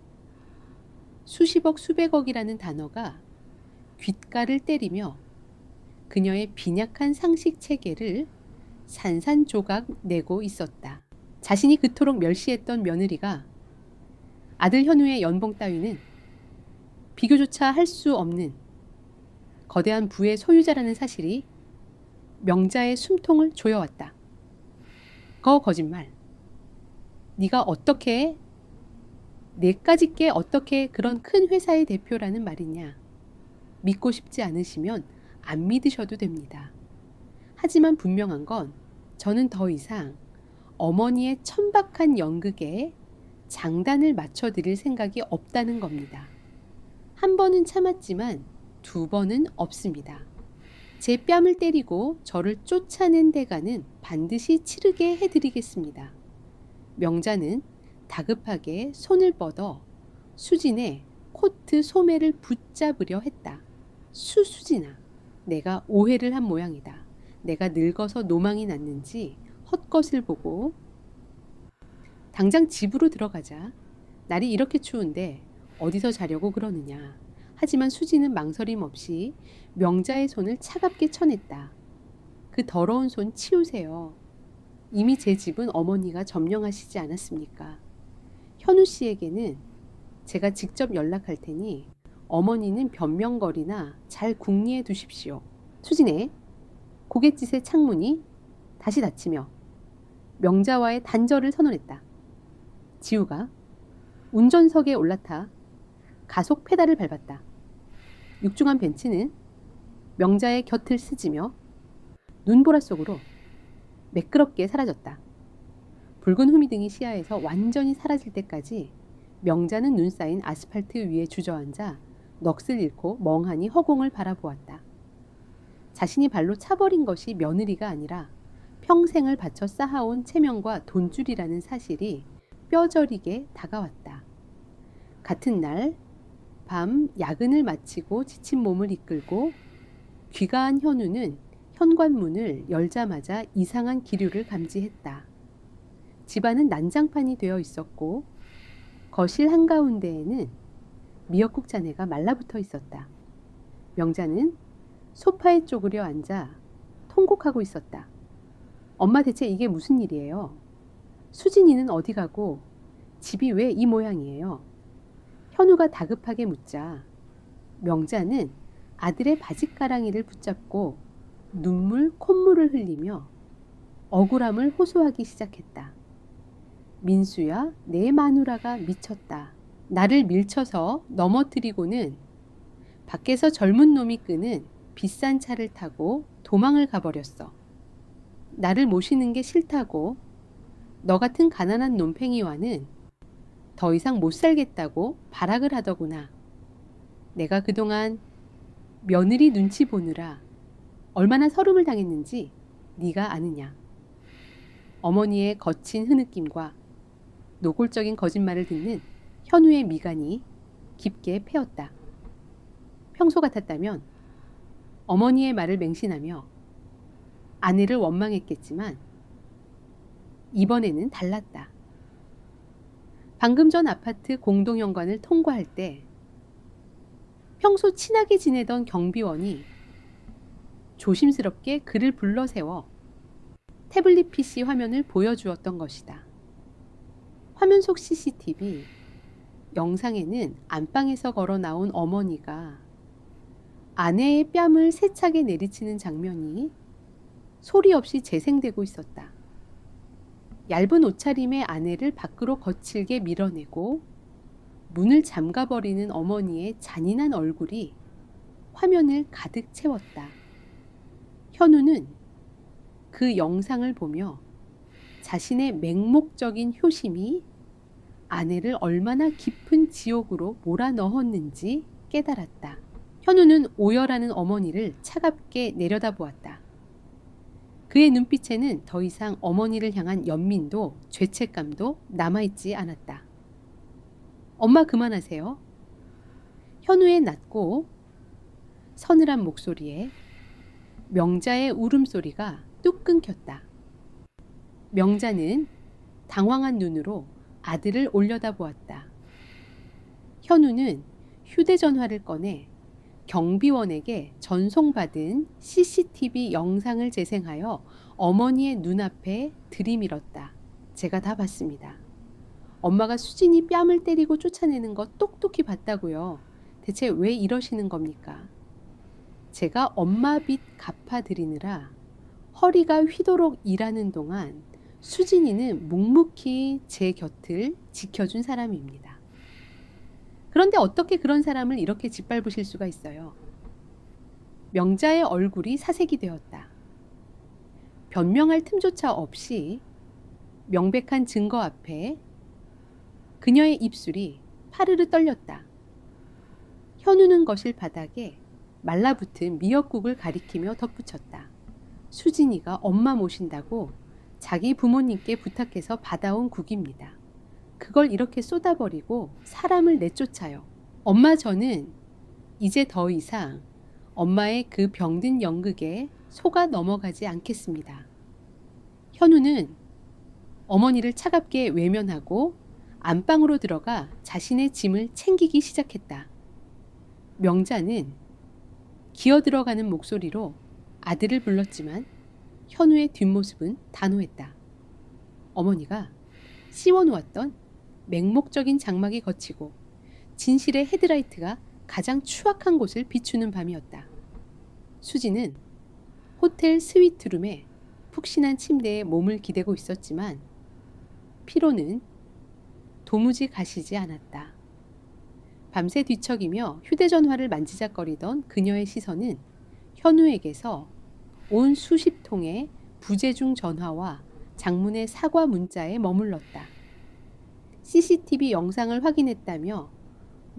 수십억 수백억이라는 단어가 귓가를 때리며 그녀의 빈약한 상식 체계를 산산조각 내고 있었다. 자신이 그토록 멸시했던 며느리가 아들 현우의 연봉 따위는 비교조차 할 수 없는 거대한 부의 소유자라는 사실이 명자의 숨통을 조여왔다. 거짓말. 네가 어떻게 내까짓 게 어떻게 그런 큰 회사의 대표라는 말이냐. 믿고 싶지 않으시면 안 믿으셔도 됩니다. 하지만 분명한 건 저는 더 이상 어머니의 천박한 연극에 장단을 맞춰드릴 생각이 없다는 겁니다. 한 번은 참았지만 두 번은 없습니다. 제 뺨을 때리고 저를 쫓아낸 대가는 반드시 치르게 해드리겠습니다. 명자는 다급하게 손을 뻗어 수진의 코트 소매를 붙잡으려 했다. 수진아, 내가 오해를 한 모양이다. 내가 늙어서 노망이 났는지 헛것을 보고 당장 집으로 들어가자. 날이 이렇게 추운데 어디서 자려고 그러느냐. 하지만 수지는 망설임 없이 명자의 손을 차갑게 쳐냈다. 그 더러운 손 치우세요. 이미 제 집은 어머니가 점령하시지 않았습니까? 현우 씨에게는 제가 직접 연락할 테니 어머니는 변명거리나 잘 궁리해 두십시오. 수진의 고갯짓의 창문이 다시 닫히며 명자와의 단절을 선언했다. 지우가 운전석에 올라타 가속 페달을 밟았다. 육중한 벤츠는 명자의 곁을 스치며 눈보라 속으로 매끄럽게 사라졌다. 붉은 후미등이 시야에서 완전히 사라질 때까지 명자는 눈 쌓인 아스팔트 위에 주저앉아 넋을 잃고 멍하니 허공을 바라보았다. 자신이 발로 차버린 것이 며느리가 아니라 평생을 바쳐 쌓아온 체면과 돈줄이라는 사실이 뼈저리게 다가왔다. 같은 날 밤 야근을 마치고 지친 몸을 이끌고 귀가한 현우는 현관문을 열자마자 이상한 기류를 감지했다. 집안은 난장판이 되어 있었고 거실 한가운데에는 미역국 잔해가 말라붙어 있었다. 명자는 소파에 쪼그려 앉아 통곡하고 있었다. 엄마, 대체 이게 무슨 일이에요? 수진이는 어디 가고 집이 왜 이 모양이에요? 현우가 다급하게 묻자 명자는 아들의 바짓가랑이를 붙잡고 눈물 콧물을 흘리며 억울함을 호소하기 시작했다. 민수야, 내 마누라가 미쳤다. 나를 밀쳐서 넘어뜨리고는 밖에서 젊은 놈이 끄는 비싼 차를 타고 도망을 가버렸어. 나를 모시는 게 싫다고 너 같은 가난한 놈팽이와는 더 이상 못 살겠다고 발악을 하더구나. 내가 그동안 며느리 눈치 보느라 얼마나 서름을 당했는지 네가 아느냐. 어머니의 거친 흐느낌과 노골적인 거짓말을 듣는 현우의 미간이 깊게 패였다. 평소 같았다면 어머니의 말을 맹신하며 아내를 원망했겠지만 이번에는 달랐다. 방금 전 아파트 공동현관을 통과할 때 평소 친하게 지내던 경비원이 조심스럽게 그를 불러세워 태블릿 PC 화면을 보여주었던 것이다. 화면 속 CCTV 영상에는 안방에서 걸어 나온 어머니가 아내의 뺨을 세차게 내리치는 장면이 소리 없이 재생되고 있었다. 얇은 옷차림의 아내를 밖으로 거칠게 밀어내고 문을 잠가버리는 어머니의 잔인한 얼굴이 화면을 가득 채웠다. 현우는 그 영상을 보며 자신의 맹목적인 효심이 아내를 얼마나 깊은 지옥으로 몰아넣었는지 깨달았다. 현우는 오열하는 어머니를 차갑게 내려다보았다. 그의 눈빛에는 더 이상 어머니를 향한 연민도 죄책감도 남아있지 않았다. 엄마 그만하세요. 현우의 낮고 서늘한 목소리에 명자의 울음소리가 뚝 끊겼다. 명자는 당황한 눈으로 아들을 올려다보았다. 현우는 휴대전화를 꺼내 경비원에게 전송받은 CCTV 영상을 재생하여 어머니의 눈앞에 들이밀었다. 제가 다 봤습니다. 엄마가 수진이 뺨을 때리고 쫓아내는 거 똑똑히 봤다고요. 대체 왜 이러시는 겁니까? 제가 엄마 빚 갚아드리느라 허리가 휘도록 일하는 동안 수진이는 묵묵히 제 곁을 지켜준 사람입니다. 그런데 어떻게 그런 사람을 이렇게 짓밟으실 수가 있어요? 명자의 얼굴이 사색이 되었다. 변명할 틈조차 없이 명백한 증거 앞에 그녀의 입술이 파르르 떨렸다. 현우는 거실 바닥에 말라붙은 미역국을 가리키며 덧붙였다. 수진이가 엄마 모신다고 자기 부모님께 부탁해서 받아온 국입니다. 그걸 이렇게 쏟아버리고 사람을 내쫓아요. 엄마 저는 이제 더 이상 엄마의 그 병든 연극에 속아 넘어가지 않겠습니다. 현우는 어머니를 차갑게 외면하고 안방으로 들어가 자신의 짐을 챙기기 시작했다. 명자는 기어들어가는 목소리로 아들을 불렀지만 현우의 뒷모습은 단호했다. 어머니가 씌워놓았던 맹목적인 장막이 걷히고 진실의 헤드라이트가 가장 추악한 곳을 비추는 밤이었다. 수지는 호텔 스위트룸에 푹신한 침대에 몸을 기대고 있었지만 피로는 도무지 가시지 않았다. 밤새 뒤척이며 휴대전화를 만지작거리던 그녀의 시선은 현우에게서 온 수십 통의 부재중 전화와 장문의 사과 문자에 머물렀다. CCTV 영상을 확인했다며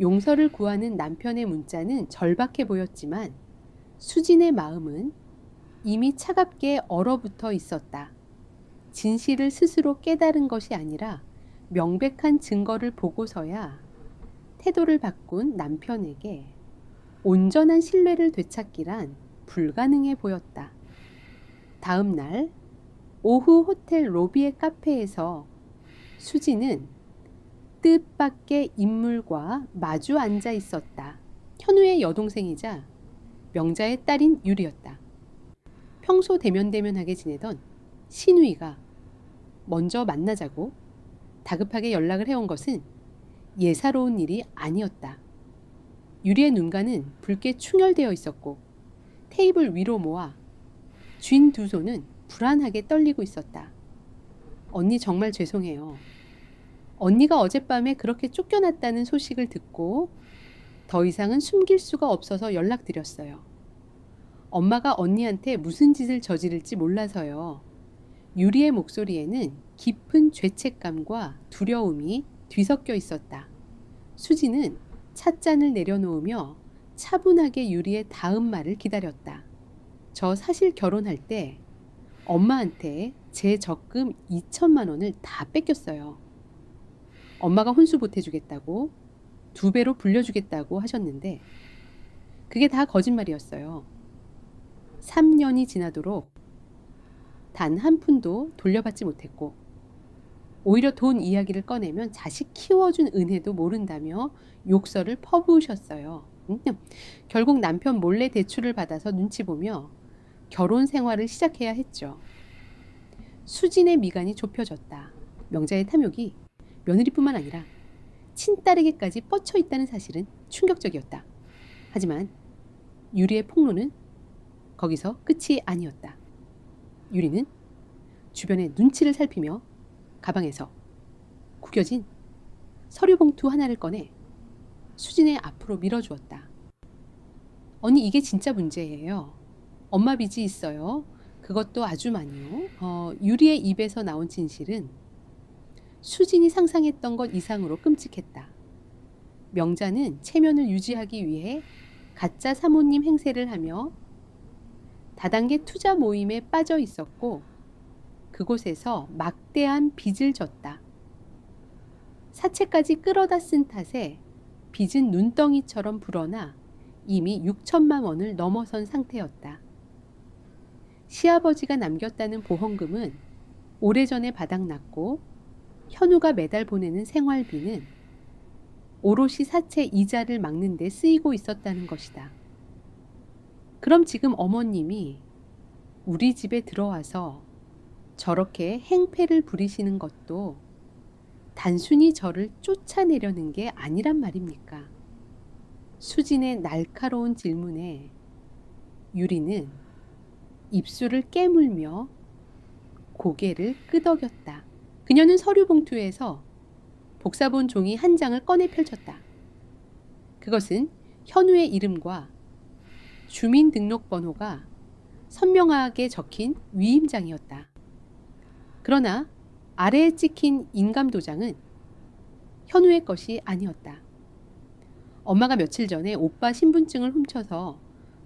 용서를 구하는 남편의 문자는 절박해 보였지만 수진의 마음은 이미 차갑게 얼어붙어 있었다. 진실을 스스로 깨달은 것이 아니라 명백한 증거를 보고서야 태도를 바꾼 남편에게 온전한 신뢰를 되찾기란 불가능해 보였다. 다음 날 오후 호텔 로비의 카페에서 수지는 뜻밖의 인물과 마주 앉아 있었다. 현우의 여동생이자 명자의 딸인 유리였다. 평소 대면대면하게 지내던 신우이가 먼저 만나자고 다급하게 연락을 해온 것은 예사로운 일이 아니었다. 유리의 눈가는 붉게 충혈되어 있었고 테이블 위로 모아 쥔 두 손은 불안하게 떨리고 있었다. 언니 정말 죄송해요. 언니가 어젯밤에 그렇게 쫓겨났다는 소식을 듣고 더 이상은 숨길 수가 없어서 연락드렸어요. 엄마가 언니한테 무슨 짓을 저지를지 몰라서요. 유리의 목소리에는 깊은 죄책감과 두려움이 뒤섞여 있었다. 수지는 찻잔을 내려놓으며 차분하게 유리의 다음 말을 기다렸다. 저 사실 결혼할 때 엄마한테 제 적금 2천만 원을 다 뺏겼어요. 엄마가 혼수 보태주겠다고 2배로 불려주겠다고 하셨는데 그게 다 거짓말이었어요. 3년이 지나도록 단 한 푼도 돌려받지 못했고 오히려 돈 이야기를 꺼내면 자식 키워준 은혜도 모른다며 욕설을 퍼부으셨어요. 결국 남편 몰래 대출을 받아서 눈치 보며 결혼 생활을 시작해야 했죠. 수진의 미간이 좁혀졌다. 명자의 탐욕이 며느리뿐만 아니라 친딸에게까지 뻗쳐 있다는 사실은 충격적이었다. 하지만 유리의 폭로는 거기서 끝이 아니었다. 유리는 주변의 눈치를 살피며 가방에서 구겨진 서류 봉투 하나를 꺼내 수진의 앞으로 밀어주었다. 언니, 이게 진짜 문제예요. 엄마 빚이 있어요. 그것도 아주 많이요. 유리의 입에서 나온 진실은 수진이 상상했던 것 이상으로 끔찍했다. 명자는 체면을 유지하기 위해 가짜 사모님 행세를 하며 다단계 투자 모임에 빠져 있었고 그곳에서 막대한 빚을 졌다. 사채까지 끌어다 쓴 탓에 빚은 눈덩이처럼 불어나 이미 6천만 원을 넘어선 상태였다. 시아버지가 남겼다는 보험금은 오래전에 바닥났고 현우가 매달 보내는 생활비는 오롯이 사채 이자를 막는 데 쓰이고 있었다는 것이다. 그럼 지금 어머님이 우리 집에 들어와서 저렇게 행패를 부리시는 것도 단순히 저를 쫓아내려는 게 아니란 말입니까? 수진의 날카로운 질문에 유리는 입술을 깨물며 고개를 끄덕였다. 그녀는 서류 봉투에서 복사본 종이 한 장을 꺼내 펼쳤다. 그것은 현우의 이름과 주민등록번호가 선명하게 적힌 위임장이었다. 그러나 아래에 찍힌 인감도장은 현우의 것이 아니었다. 엄마가 며칠 전에 오빠 신분증을 훔쳐서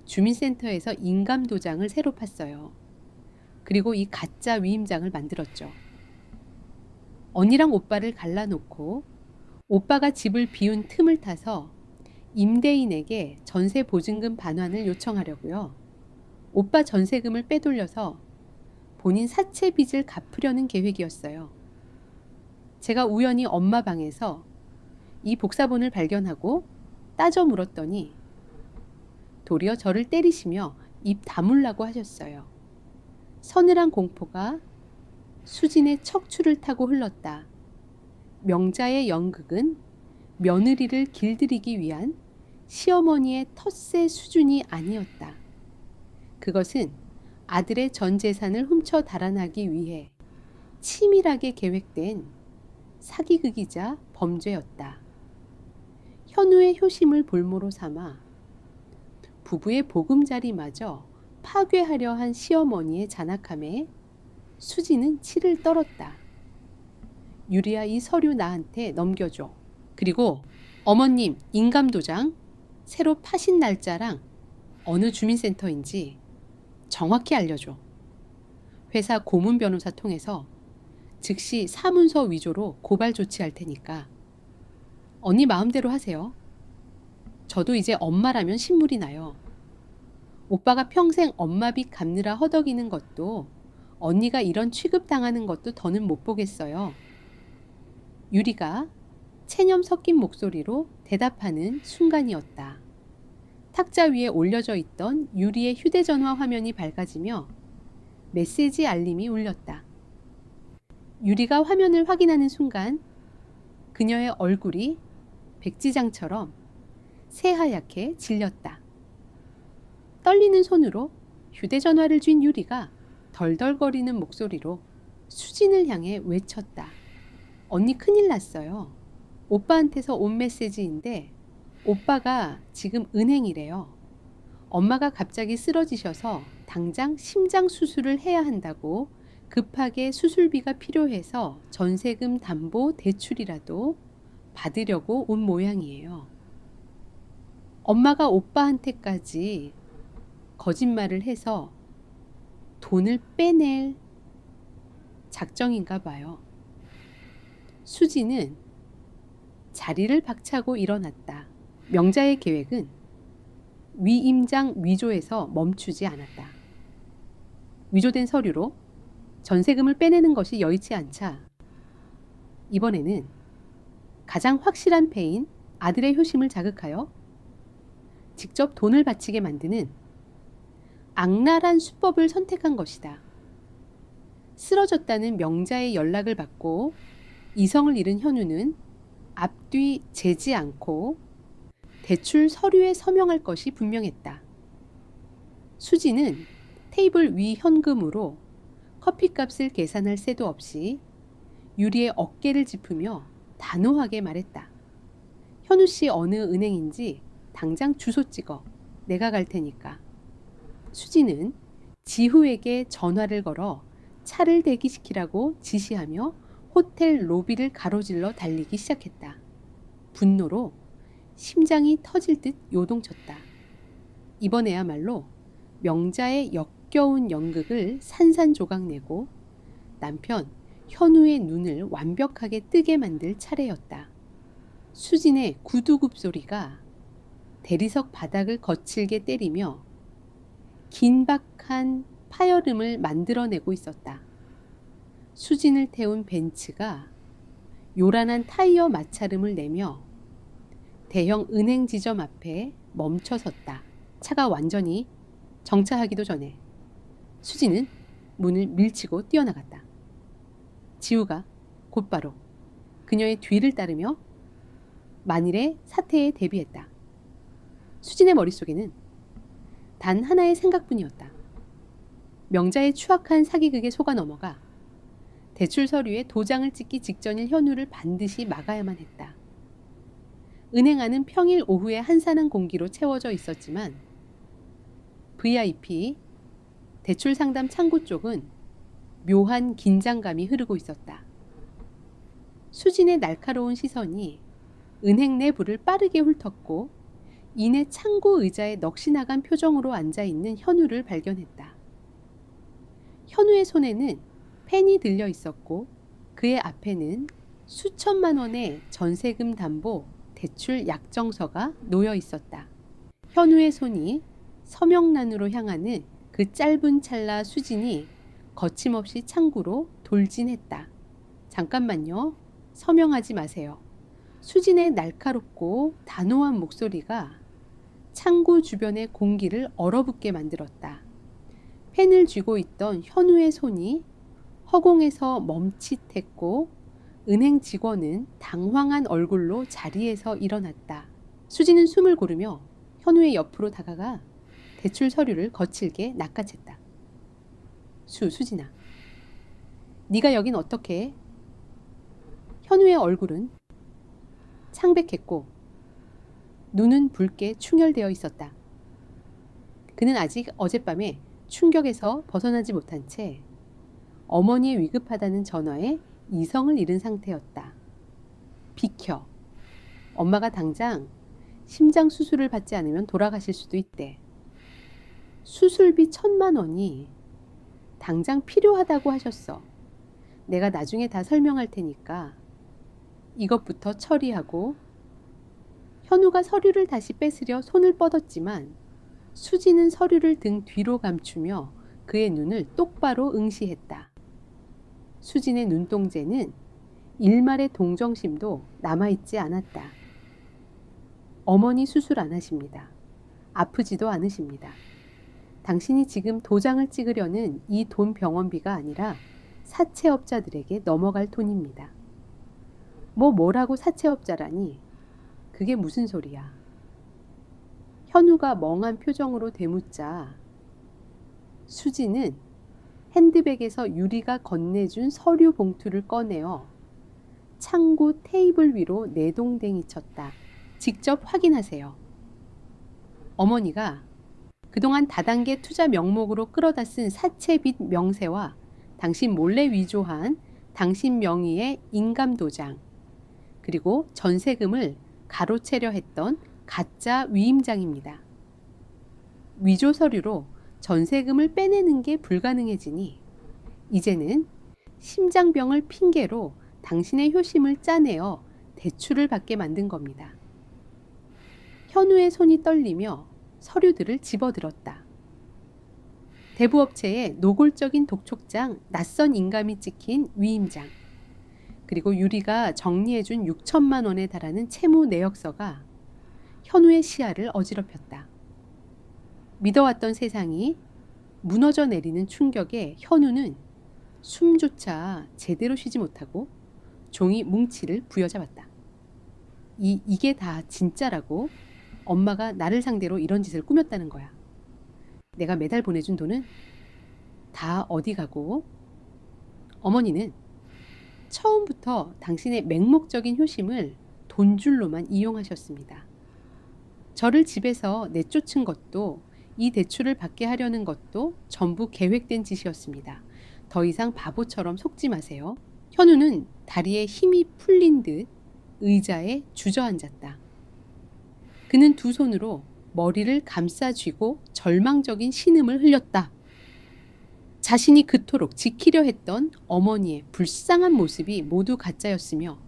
주민센터에서 인감도장을 새로 팠어요. 그리고 이 가짜 위임장을 만들었죠. 언니랑 오빠를 갈라놓고 오빠가 집을 비운 틈을 타서 임대인에게 전세 보증금 반환을 요청하려고요. 오빠 전세금을 빼돌려서 본인 사채 빚을 갚으려는 계획이었어요. 제가 우연히 엄마 방에서 이 복사본을 발견하고 따져 물었더니 도리어 저를 때리시며 입 다물라고 하셨어요. 서늘한 공포가 수진의 척추를 타고 흘렀다. 명자의 연극은 며느리를 길들이기 위한 시어머니의 텃세 수준이 아니었다. 그것은 아들의 전 재산을 훔쳐 달아나기 위해 치밀하게 계획된 사기극이자 범죄였다. 현우의 효심을 볼모로 삼아 부부의 보금자리마저 파괴하려 한 시어머니의 잔악함에 수지는 치를 떨었다. 유리야, 이 서류 나한테 넘겨줘. 그리고 어머님 인감도장 새로 파신 날짜랑 어느 주민센터인지 정확히 알려줘. 회사 고문 변호사 통해서 즉시 사문서 위조로 고발 조치할 테니까 언니 마음대로 하세요. 저도 이제 엄마라면 신물이 나요. 오빠가 평생 엄마빚 갚느라 허덕이는 것도 언니가 이런 취급당하는 것도 더는 못 보겠어요. 유리가 체념 섞인 목소리로 대답하는 순간이었다. 탁자 위에 올려져 있던 유리의 휴대전화 화면이 밝아지며 메시지 알림이 울렸다. 유리가 화면을 확인하는 순간 그녀의 얼굴이 백지장처럼 새하얗게 질렸다. 떨리는 손으로 휴대전화를 쥔 유리가 덜덜거리는 목소리로 수진을 향해 외쳤다. 언니 큰일 났어요. 오빠한테서 온 메시지인데 오빠가 지금 은행이래요. 엄마가 갑자기 쓰러지셔서 당장 심장 수술을 해야 한다고 급하게 수술비가 필요해서 전세금 담보 대출이라도 받으려고 온 모양이에요. 엄마가 오빠한테까지 거짓말을 해서 돈을 빼낼 작정인가 봐요. 수지는 자리를 박차고 일어났다. 명자의 계획은 위임장 위조에서 멈추지 않았다. 위조된 서류로 전세금을 빼내는 것이 여의치 않자 이번에는 가장 확실한 패인 아들의 효심을 자극하여 직접 돈을 바치게 만드는 악랄한 수법을 선택한 것이다. 쓰러졌다는 명자의 연락을 받고 이성을 잃은 현우는 앞뒤 재지 않고 대출 서류에 서명할 것이 분명했다. 수지는 테이블 위 현금으로 커피값을 계산할 새도 없이 유리의 어깨를 짚으며 단호하게 말했다. 현우 씨 어느 은행인지 당장 주소 찍어. 내가 갈 테니까. 수지는 지후에게 전화를 걸어 차를 대기시키라고 지시하며 호텔 로비를 가로질러 달리기 시작했다. 분노로 심장이 터질 듯 요동쳤다. 이번에야말로 명자의 역겨운 연극을 산산조각내고 남편 현우의 눈을 완벽하게 뜨게 만들 차례였다. 수진의 구두굽 소리가 대리석 바닥을 거칠게 때리며 긴박한 파열음을 만들어내고 있었다. 수진을 태운 벤츠가 요란한 타이어 마찰음을 내며 대형 은행 지점 앞에 멈춰섰다. 차가 완전히 정차하기도 전에 수진은 문을 밀치고 뛰어나갔다. 지우가 곧바로 그녀의 뒤를 따르며 만일의 사태에 대비했다. 수진의 머릿속에는 단 하나의 생각뿐이었다. 명자의 추악한 사기극에 속아 넘어가 대출 서류에 도장을 찍기 직전인 현우를 반드시 막아야만 했다. 은행 안은 평일 오후에 한산한 공기로 채워져 있었지만 VIP 대출 상담 창구 쪽은 묘한 긴장감이 흐르고 있었다. 수진의 날카로운 시선이 은행 내 불을 빠르게 훑었고 이내 창구 의자에 넋이 나간 표정으로 앉아있는 현우를 발견했다. 현우의 손에는 펜이 들려 있었고 그의 앞에는 수천만 원의 전세금 담보 대출 약정서가 놓여 있었다. 현우의 손이 서명란으로 향하는 그 짧은 찰나 수진이 거침없이 창구로 돌진했다. 잠깐만요. 서명하지 마세요. 수진의 날카롭고 단호한 목소리가 창구 주변의 공기를 얼어붙게 만들었다. 펜을 쥐고 있던 현우의 손이 허공에서 멈칫했고 은행 직원은 당황한 얼굴로 자리에서 일어났다. 수진은 숨을 고르며 현우의 옆으로 다가가 대출 서류를 거칠게 낚아챘다. 수진아, 네가 여긴 어떻게 해? 현우의 얼굴은 창백했고 눈은 붉게 충혈되어 있었다. 그는 아직 어젯밤에 충격에서 벗어나지 못한 채 어머니의 위급하다는 전화에 이성을 잃은 상태였다. 비켜. 엄마가 당장 심장 수술을 받지 않으면 돌아가실 수도 있대. 수술비 1,000만 원이 당장 필요하다고 하셨어. 내가 나중에 다 설명할 테니까 이것부터 처리하고. 현우가 서류를 다시 뺏으려 손을 뻗었지만 수지는 서류를 등 뒤로 감추며 그의 눈을 똑바로 응시했다. 수진의 눈동자는 일말의 동정심도 남아있지 않았다. 어머니 수술 안 하십니다. 아프지도 않으십니다. 당신이 지금 도장을 찍으려는 이 돈 병원비가 아니라 사채업자들에게 넘어갈 돈입니다. 뭐라고 사채업자라니? 그게 무슨 소리야? 현우가 멍한 표정으로 되묻자 수지는 핸드백에서 유리가 건네준 서류 봉투를 꺼내어 창구 테이블 위로 내동댕이 쳤다. 직접 확인하세요. 어머니가 그동안 다단계 투자 명목으로 끌어다 쓴 사채빚 명세와 당신 몰래 위조한 당신 명의의 인감도장, 그리고 전세금을 가로채려 했던 가짜 위임장입니다. 위조 서류로 전세금을 빼내는 게 불가능해지니 이제는 심장병을 핑계로 당신의 효심을 짜내어 대출을 받게 만든 겁니다. 현우의 손이 떨리며 서류들을 집어들었다. 대부업체의 노골적인 독촉장, 낯선 인감이 찍힌 위임장, 그리고 유리가 정리해준 6천만 원에 달하는 채무 내역서가 현우의 시야를 어지럽혔다. 믿어왔던 세상이 무너져 내리는 충격에 현우는 숨조차 제대로 쉬지 못하고 종이 뭉치를 부여잡았다. 이게 다 진짜라고? 엄마가 나를 상대로 이런 짓을 꾸몄다는 거야. 내가 매달 보내준 돈은 다 어디 가고 어머니는 처음부터 당신의 맹목적인 효심을 돈줄로만 이용하셨습니다. 저를 집에서 내쫓은 것도 이 대출을 받게 하려는 것도 전부 계획된 짓이었습니다. 더 이상 바보처럼 속지 마세요. 현우는 다리에 힘이 풀린 듯 의자에 주저앉았다. 그는 두 손으로 머리를 감싸 쥐고 절망적인 신음을 흘렸다. 자신이 그토록 지키려 했던 어머니의 불쌍한 모습이 모두 가짜였으며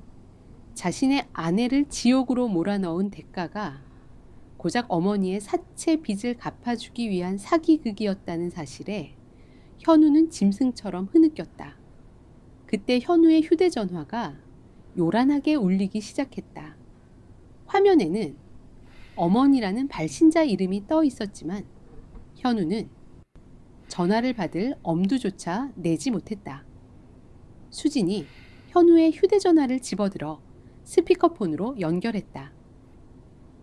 자신의 아내를 지옥으로 몰아넣은 대가가 고작 어머니의 사채 빚을 갚아주기 위한 사기극이었다는 사실에 현우는 짐승처럼 흐느꼈다. 그때 현우의 휴대전화가 요란하게 울리기 시작했다. 화면에는 어머니라는 발신자 이름이 떠 있었지만 현우는 전화를 받을 엄두조차 내지 못했다. 수진이 현우의 휴대전화를 집어들어 스피커폰으로 연결했다.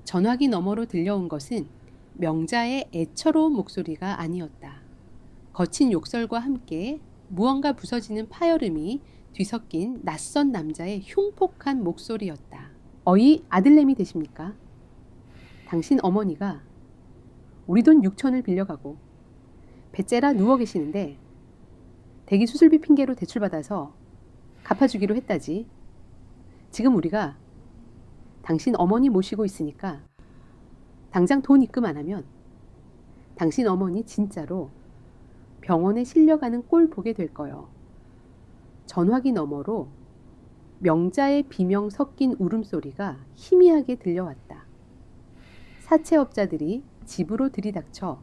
전화기 너머로 들려온 것은 명자의 애처로운 목소리가 아니었다. 거친 욕설과 함께 무언가 부서지는 파열음이 뒤섞인 낯선 남자의 흉폭한 목소리였다. 어이 아들내미 되십니까? 당신 어머니가 우리 돈 6천을 빌려가고 배째라 누워 계시는데 대기 수술비 핑계로 대출받아서 갚아주기로 했다지. 지금 우리가 당신 어머니 모시고 있으니까 당장 돈 입금 안 하면 당신 어머니 진짜로 병원에 실려가는 꼴 보게 될 거요. 전화기 너머로 명자의 비명 섞인 울음소리가 희미하게 들려왔다. 사채업자들이 집으로 들이닥쳐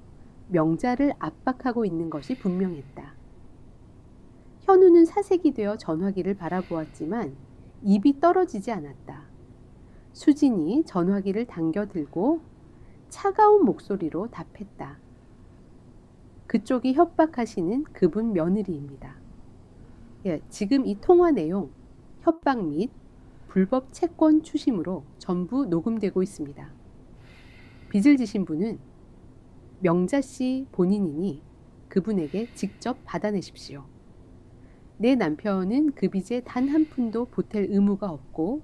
명자를 압박하고 있는 것이 분명했다. 현우는 사색이 되어 전화기를 바라보았지만 입이 떨어지지 않았다. 수진이 전화기를 당겨 들고 차가운 목소리로 답했다. 그쪽이 협박하시는 그분 며느리입니다. 예, 지금 이 통화 내용 협박 및 불법 채권 추심으로 전부 녹음되고 있습니다. 빚을 지신 분은 명자 씨 본인이니 그분에게 직접 받아내십시오. 내 남편은 그 빚에 단 한 푼도 보탤 의무가 없고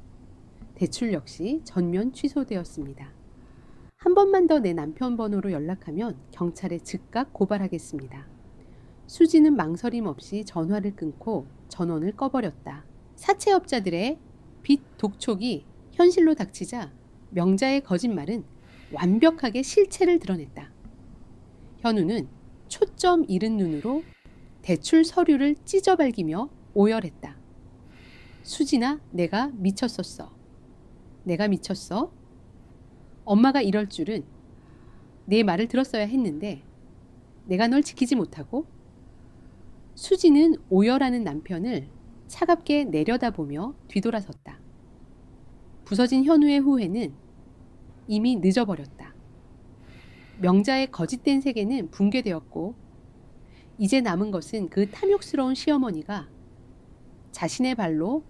대출 역시 전면 취소되었습니다. 한 번만 더 내 남편 번호로 연락하면 경찰에 즉각 고발하겠습니다. 수지는 망설임 없이 전화를 끊고 전원을 꺼버렸다. 사채업자들의 빚 독촉이 현실로 닥치자 명자의 거짓말은 완벽하게 실체를 드러냈다. 현우는 초점 잃은 눈으로 대출 서류를 찢어발기며 오열했다. 수진아, 내가 미쳤었어. 내가 미쳤어? 엄마가 이럴 줄은 내 말을 들었어야 했는데 내가 널 지키지 못하고? 수진은 오열하는 남편을 차갑게 내려다보며 뒤돌아섰다. 부서진 현우의 후회는 이미 늦어버렸다. 명자의 거짓된 세계는 붕괴되었고 이제 남은 것은 그 탐욕스러운 시어머니가 자신의 발로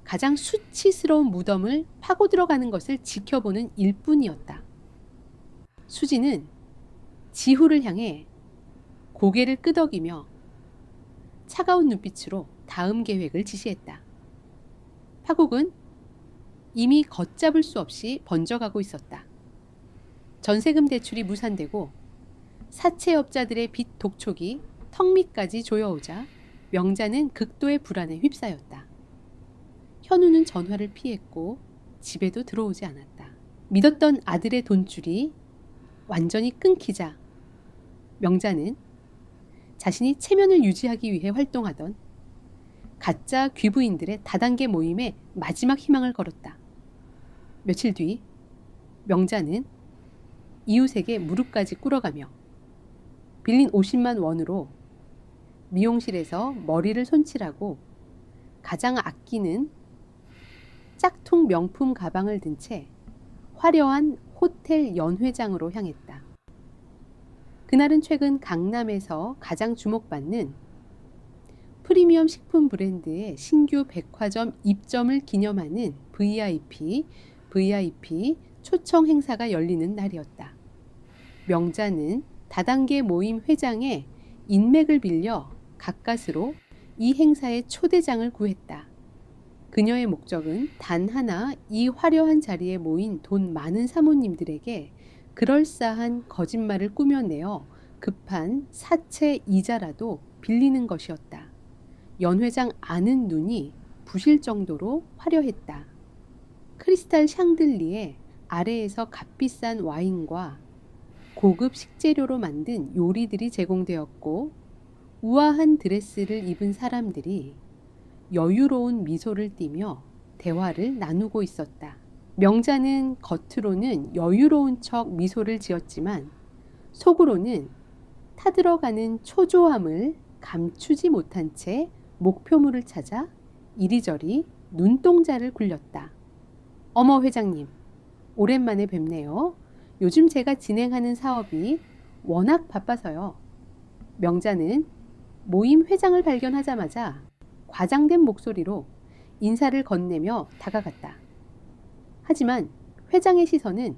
가장 수치스러운 무덤을 파고 들어가는 것을 지켜보는 일뿐이었다. 수지는 지후를 향해 고개를 끄덕이며 차가운 눈빛으로 다음 계획을 지시했다. 파국은 이미 걷잡을 수 없이 번져가고 있었다. 전세금 대출이 무산되고 사채업자들의 빚 독촉이 턱 밑까지 조여오자 명자는 극도의 불안에 휩싸였다. 현우는 전화를 피했고 집에도 들어오지 않았다. 믿었던 아들의 돈줄이 완전히 끊기자 명자는 자신이 체면을 유지하기 위해 활동하던 가짜 귀부인들의 다단계 모임에 마지막 희망을 걸었다. 며칠 뒤 명자는 이웃에게 무릎까지 꿇어가며 빌린 50만 원으로 미용실에서 머리를 손질하고 가장 아끼는 짝퉁 명품 가방을 든 채 화려한 호텔 연회장으로 향했다. 그날은 최근 강남에서 가장 주목받는 프리미엄 식품 브랜드의 신규 백화점 입점을 기념하는 VIP 초청 행사가 열리는 날이었다. 명자는 다단계 모임 회장의 인맥을 빌려 가까스로 이 행사의 초대장을 구했다. 그녀의 목적은 단 하나 이 화려한 자리에 모인 돈 많은 사모님들에게 그럴싸한 거짓말을 꾸며내어 급한 사채 이자라도 빌리는 것이었다. 연 회장 아는 눈이 부실 정도로 화려했다. 크리스탈 샹들리에 아래에서 값비싼 와인과 고급 식재료로 만든 요리들이 제공되었고, 우아한 드레스를 입은 사람들이 여유로운 미소를 띠며 대화를 나누고 있었다. 명자는 겉으로는 여유로운 척 미소를 지었지만 속으로는 타들어가는 초조함을 감추지 못한 채 목표물을 찾아 이리저리 눈동자를 굴렸다. 어머 회장님, 오랜만에 뵙네요. 요즘 제가 진행하는 사업이 워낙 바빠서요. 명자는 모임 회장을 발견하자마자 과장된 목소리로 인사를 건네며 다가갔다. 하지만 회장의 시선은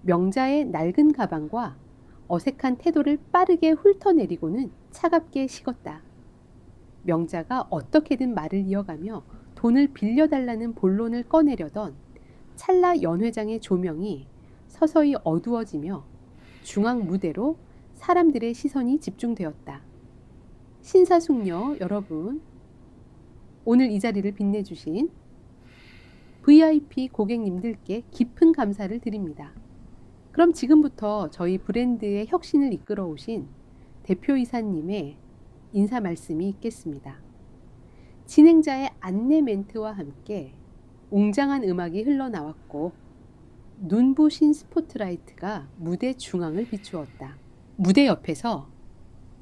명자의 낡은 가방과 어색한 태도를 빠르게 훑어내리고는 차갑게 식었다. 명자가 어떻게든 말을 이어가며 돈을 빌려달라는 본론을 꺼내려던 찰나 연 회장의 조명이 서서히 어두워지며 중앙 무대로 사람들의 시선이 집중되었다. 신사숙녀 여러분, 오늘 이 자리를 빛내주신 VIP 고객님들께 깊은 감사를 드립니다. 그럼 지금부터 저희 브랜드의 혁신을 이끌어 오신 대표이사님의 인사 말씀이 있겠습니다. 진행자의 안내 멘트와 함께 웅장한 음악이 흘러나왔고 눈부신 스포트라이트가 무대 중앙을 비추었다. 무대 옆에서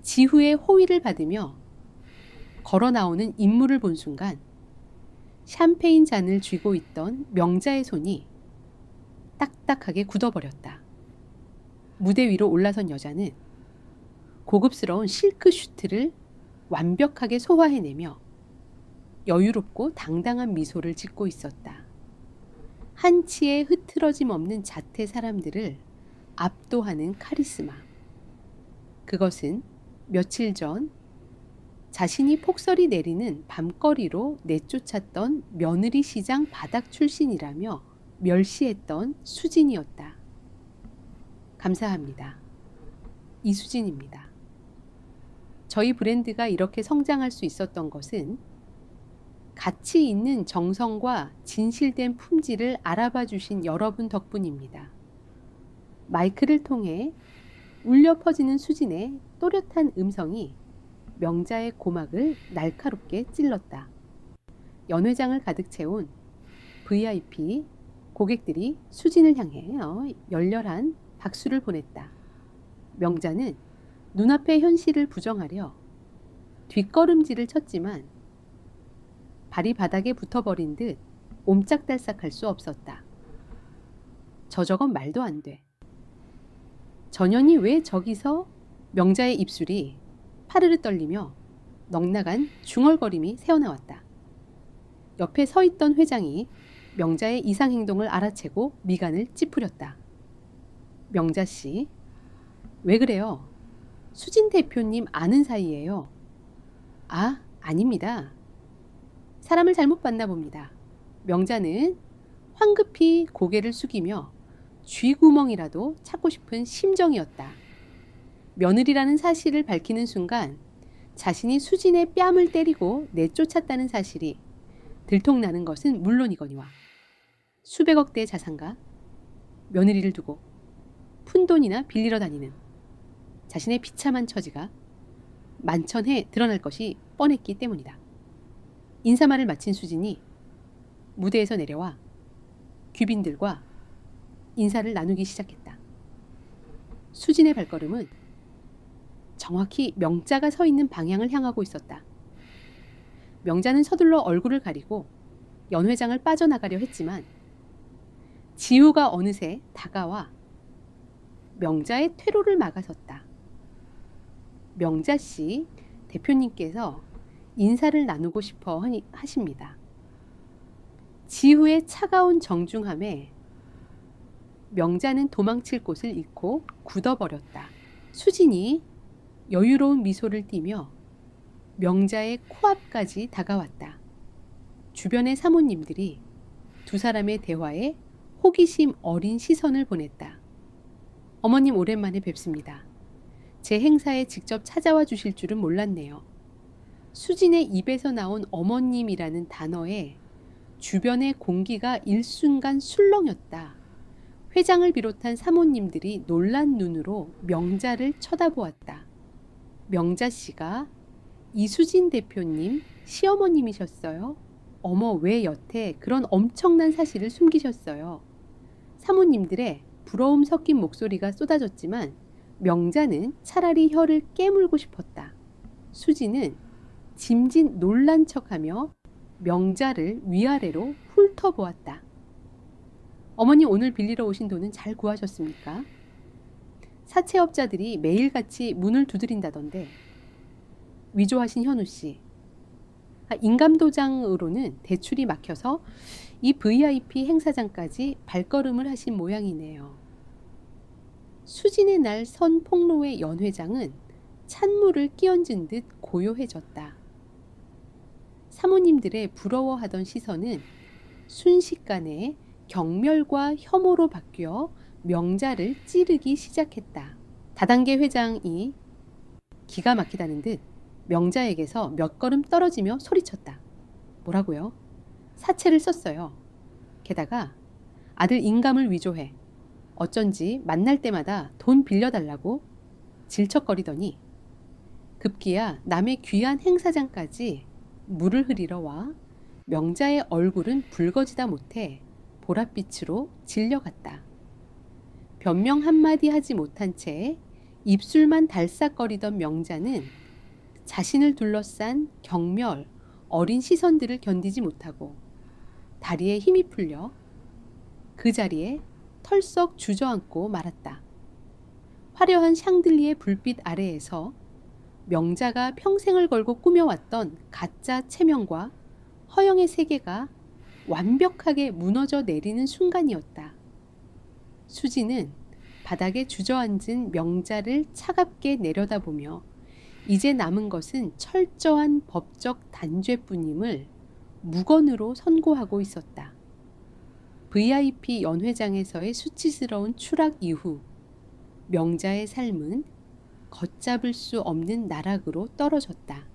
지후의 호의를 받으며 걸어 나오는 인물을 본 순간 샴페인 잔을 쥐고 있던 명자의 손이 딱딱하게 굳어버렸다. 무대 위로 올라선 여자는 고급스러운 실크 슈트를 완벽하게 소화해내며 여유롭고 당당한 미소를 짓고 있었다. 한치의 흐트러짐 없는 자태 사람들을 압도하는 카리스마. 그것은 며칠 전 자신이 폭설이 내리는 밤거리로 내쫓았던 며느리 시장 바닥 출신이라며 멸시했던 수진이었다. 감사합니다. 이수진입니다. 저희 브랜드가 이렇게 성장할 수 있었던 것은 가치 있는 정성과 진실된 품질을 알아봐 주신 여러분 덕분입니다. 마이크를 통해 울려 퍼지는 수진의 또렷한 음성이 명자의 고막을 날카롭게 찔렀다. 연 회장을 가득 채운 VIP 고객들이 수진을 향해 열렬한 박수를 보냈다. 명자는 눈앞의 현실을 부정하려 뒷걸음질을 쳤지만 발이 바닥에 붙어버린 듯 옴짝달싹할 수 없었다. 저건 말도 안 돼. 전현이 왜 저기서? 명자의 입술이 파르르 떨리며 넉나간 중얼거림이 새어나왔다. 옆에 서 있던 회장이 명자의 이상 행동을 알아채고 미간을 찌푸렸다. 명자씨, 왜 그래요? 수진 대표님 아는 사이예요. 아, 아닙니다. 사람을 잘못 봤나 봅니다. 명자는 황급히 고개를 숙이며 쥐구멍이라도 찾고 싶은 심정이었다. 며느리라는 사실을 밝히는 순간 자신이 수진의 뺨을 때리고 내쫓았다는 사실이 들통나는 것은 물론이거니와 수백억 대의 자산가, 며느리를 두고 푼돈이나 빌리러 다니는 자신의 비참한 처지가 만천해 드러날 것이 뻔했기 때문이다. 인사말을 마친 수진이 무대에서 내려와 귀빈들과 인사를 나누기 시작했다. 수진의 발걸음은 정확히 명자가 서 있는 방향을 향하고 있었다. 명자는 서둘러 얼굴을 가리고 연 회장을 빠져나가려 했지만 지우가 어느새 다가와 명자의 퇴로를 막아섰다. 명자씨, 대표님께서 인사를 나누고 싶어 하십니다. 지우의 차가운 정중함에 명자는 도망칠 곳을 잃고 굳어버렸다. 수진이 여유로운 미소를 띠며 명자의 코앞까지 다가왔다. 주변의 사모님들이 두 사람의 대화에 호기심 어린 시선을 보냈다. 어머님 오랜만에 뵙습니다. 제 행사에 직접 찾아와 주실 줄은 몰랐네요. 수진의 입에서 나온 어머님이라는 단어에 주변의 공기가 일순간 술렁였다. 회장을 비롯한 사모님들이 놀란 눈으로 명자를 쳐다보았다. 명자 씨가 이수진 대표님 시어머님이셨어요? 어머, 왜 여태 그런 엄청난 사실을 숨기셨어요? 사모님들의 부러움 섞인 목소리가 쏟아졌지만 명자는 차라리 혀를 깨물고 싶었다. 수진은 짐짓 놀란 척하며 명자를 위아래로 훑어보았다. 어머니 오늘 빌리러 오신 돈은 잘 구하셨습니까? 사채업자들이 매일같이 문을 두드린다던데. 위조하신 현우 씨. 인감도장으로는 대출이 막혀서 이 VIP 행사장까지 발걸음을 하신 모양이네요. 수진의 날 선 폭로의 연 회장은 찬물을 끼얹은 듯 고요해졌다. 사모님들의 부러워하던 시선은 순식간에 경멸과 혐오로 바뀌어 명자를 찌르기 시작했다. 다단계 회장이 기가 막히다는 듯 명자에게서 몇 걸음 떨어지며 소리쳤다. 뭐라고요? 사채를 썼어요. 게다가 아들 인감을 위조해 어쩐지 만날 때마다 돈 빌려달라고 질척거리더니 급기야 남의 귀한 행사장까지 물을 흐리러 와 명자의 얼굴은 붉어지다 못해 보랏빛으로 질려갔다. 변명 한마디 하지 못한 채 입술만 달싹거리던 명자는 자신을 둘러싼 경멸, 어린 시선들을 견디지 못하고 다리에 힘이 풀려 그 자리에 털썩 주저앉고 말았다. 화려한 샹들리의 불빛 아래에서 명자가 평생을 걸고 꾸며왔던 가짜 체면과 허영의 세계가 완벽하게 무너져 내리는 순간이었다. 수지는 바닥에 주저앉은 명자를 차갑게 내려다보며 이제 남은 것은 철저한 법적 단죄뿐임을 무건으로 선고하고 있었다. VIP 연회장에서의 수치스러운 추락 이후 명자의 삶은 걷잡을 수 없는 나락으로 떨어졌다.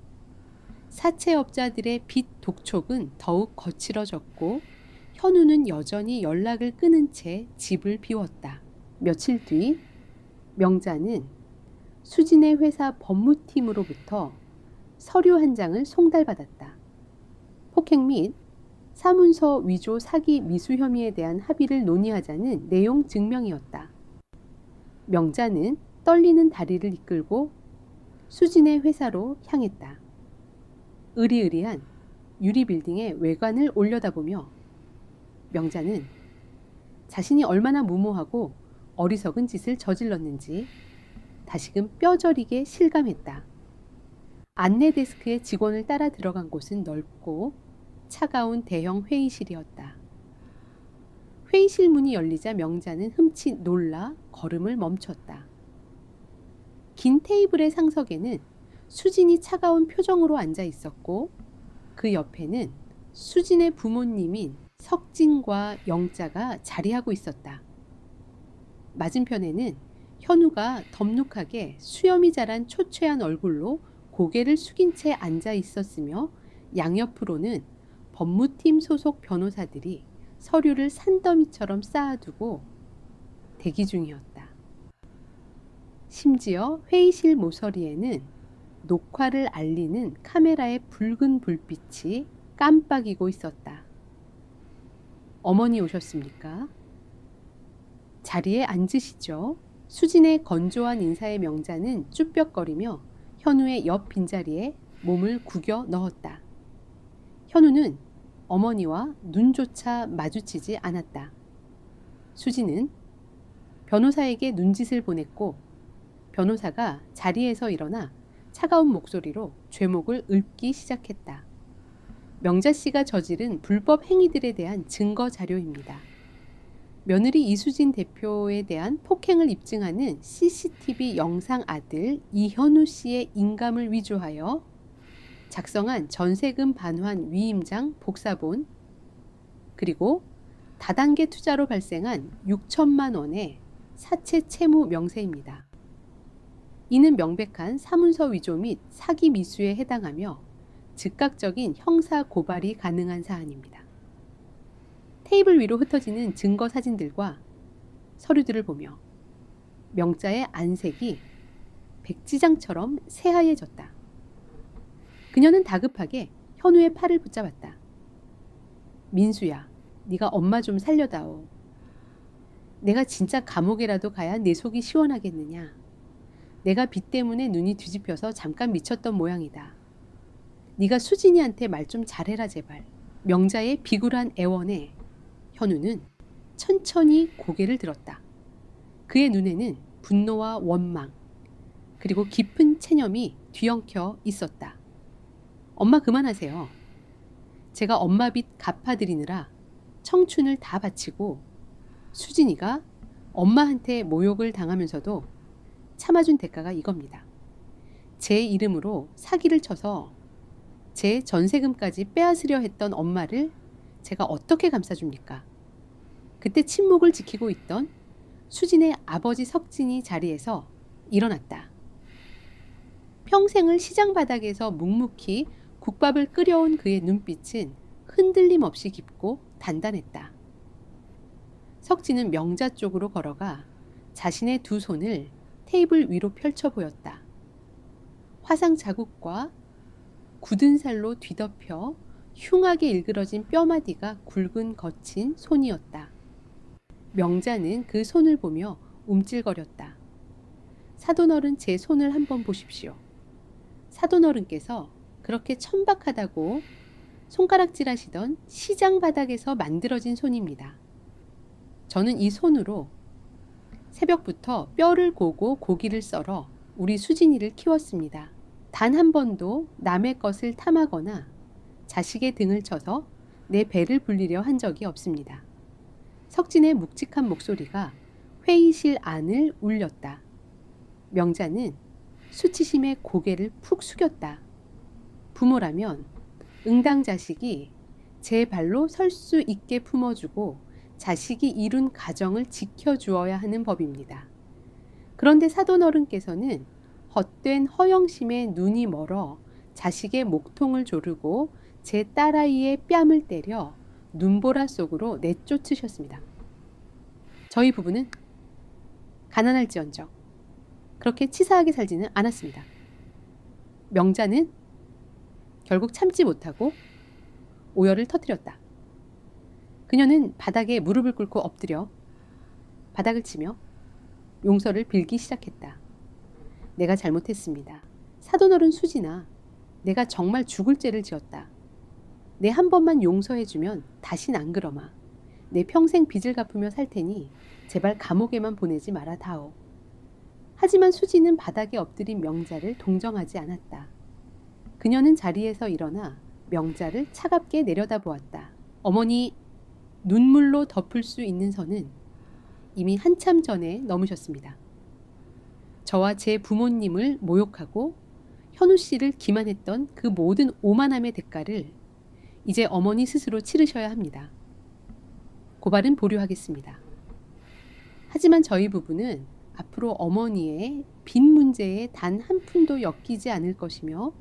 사채업자들의 빚 독촉은 더욱 거칠어졌고 현우는 여전히 연락을 끊은 채 집을 비웠다. 며칠 뒤 명자는 수진의 회사 법무팀으로부터 서류 한 장을 송달받았다. 폭행 및 사문서 위조 사기 미수 혐의에 대한 합의를 논의하자는 내용 증명이었다. 명자는 떨리는 다리를 이끌고 수진의 회사로 향했다. 으리으리한 유리빌딩의 외관을 올려다보며 명자는 자신이 얼마나 무모하고 어리석은 짓을 저질렀는지 다시금 뼈저리게 실감했다. 안내 데스크에 직원을 따라 들어간 곳은 넓고 차가운 대형 회의실이었다. 회의실 문이 열리자 명자는 흠칫 놀라 걸음을 멈췄다. 긴 테이블의 상석에는 수진이 차가운 표정으로 앉아 있었고 그 옆에는 수진의 부모님인 석진과 영자가 자리하고 있었다. 맞은편에는 현우가 덥룩하게 수염이 자란 초췌한 얼굴로 고개를 숙인 채 앉아 있었으며 양옆으로는 법무팀 소속 변호사들이 서류를 산더미처럼 쌓아두고 대기 중이었다. 심지어 회의실 모서리에는 녹화를 알리는 카메라의 붉은 불빛이 깜빡이고 있었다. 어머니 오셨습니까? 자리에 앉으시죠. 수진의 건조한 인사의 명자는 쭈뼛거리며 현우의 옆 빈자리에 몸을 구겨 넣었다. 현우는 어머니와 눈조차 마주치지 않았다. 수진은 변호사에게 눈짓을 보냈고 변호사가 자리에서 일어나 차가운 목소리로 죄목을 읊기 시작했다. 명자 씨가 저지른 불법 행위들에 대한 증거 자료입니다. 며느리 이수진 대표에 대한 폭행을 입증하는 CCTV 영상 아들 이현우 씨의 인감을 위조하여 작성한 전세금 반환 위임장 복사본, 그리고 다단계 투자로 발생한 6천만 원의 사채 채무 명세입니다. 이는 명백한 사문서 위조 및 사기 미수에 해당하며 즉각적인 형사 고발이 가능한 사안입니다. 테이블 위로 흩어지는 증거 사진들과 서류들을 보며 명자의 안색이 백지장처럼 새하얘졌다. 그녀는 다급하게 현우의 팔을 붙잡았다. 민수야, 네가 엄마 좀 살려다오. 내가 진짜 감옥에라도 가야 내 속이 시원하겠느냐. 내가 빚 때문에 눈이 뒤집혀서 잠깐 미쳤던 모양이다. 네가 수진이한테 말 좀 잘해라 제발. 명자의 비굴한 애원에 현우는 천천히 고개를 들었다. 그의 눈에는 분노와 원망, 그리고 깊은 체념이 뒤엉켜 있었다. 엄마 그만하세요. 제가 엄마 빚 갚아드리느라 청춘을 다 바치고 수진이가 엄마한테 모욕을 당하면서도 참아준 대가가 이겁니다. 제 이름으로 사기를 쳐서 제 전세금까지 빼앗으려 했던 엄마를 제가 어떻게 감싸줍니까? 그때 침묵을 지키고 있던 수진의 아버지 석진이 자리에서 일어났다. 평생을 시장 바닥에서 묵묵히 국밥을 끓여온 그의 눈빛은 흔들림 없이 깊고 단단했다. 석진은 명자 쪽으로 걸어가 자신의 두 손을 테이블 위로 펼쳐 보였다. 화상 자국과 굳은 살로 뒤덮여 흉하게 일그러진 뼈마디가 굵은 거친 손이었다. 명자는 그 손을 보며 움찔거렸다. 사돈어른 제 손을 한번 보십시오. 사돈어른께서 그렇게 천박하다고 손가락질하시던 시장 바닥에서 만들어진 손입니다. 저는 이 손으로 새벽부터 뼈를 고고 고기를 썰어 우리 수진이를 키웠습니다. 단 한 번도 남의 것을 탐하거나 자식의 등을 쳐서 내 배를 불리려 한 적이 없습니다. 석진의 묵직한 목소리가 회의실 안을 울렸다. 명자는 수치심에 고개를 푹 숙였다. 부모라면 응당 자식이 제 발로 설 수 있게 품어주고 자식이 이룬 가정을 지켜주어야 하는 법입니다. 그런데 사돈어른께서는 헛된 허영심에 눈이 멀어 자식의 목통을 조르고 제 딸아이의 뺨을 때려 눈보라 속으로 내쫓으셨습니다. 저희 부부는 가난할지언정 그렇게 치사하게 살지는 않았습니다. 명자는 결국 참지 못하고 오열을 터뜨렸다. 그녀는 바닥에 무릎을 꿇고 엎드려 바닥을 치며 용서를 빌기 시작했다. 내가 잘못했습니다. 사돈어른 수진아, 내가 정말 죽을 죄를 지었다. 내 한 번만 용서해주면 다신 안 그러마. 내 평생 빚을 갚으며 살 테니 제발 감옥에만 보내지 마라 다오. 하지만 수지는 바닥에 엎드린 명자를 동정하지 않았다. 그녀는 자리에서 일어나 명자를 차갑게 내려다보았다. 어머니, 눈물로 덮을 수 있는 선은 이미 한참 전에 넘으셨습니다. 저와 제 부모님을 모욕하고 현우 씨를 기만했던 그 모든 오만함의 대가를 이제 어머니 스스로 치르셔야 합니다. 고발은 보류하겠습니다. 하지만 저희 부부는 앞으로 어머니의 빚 문제에 단 한 푼도 엮이지 않을 것이며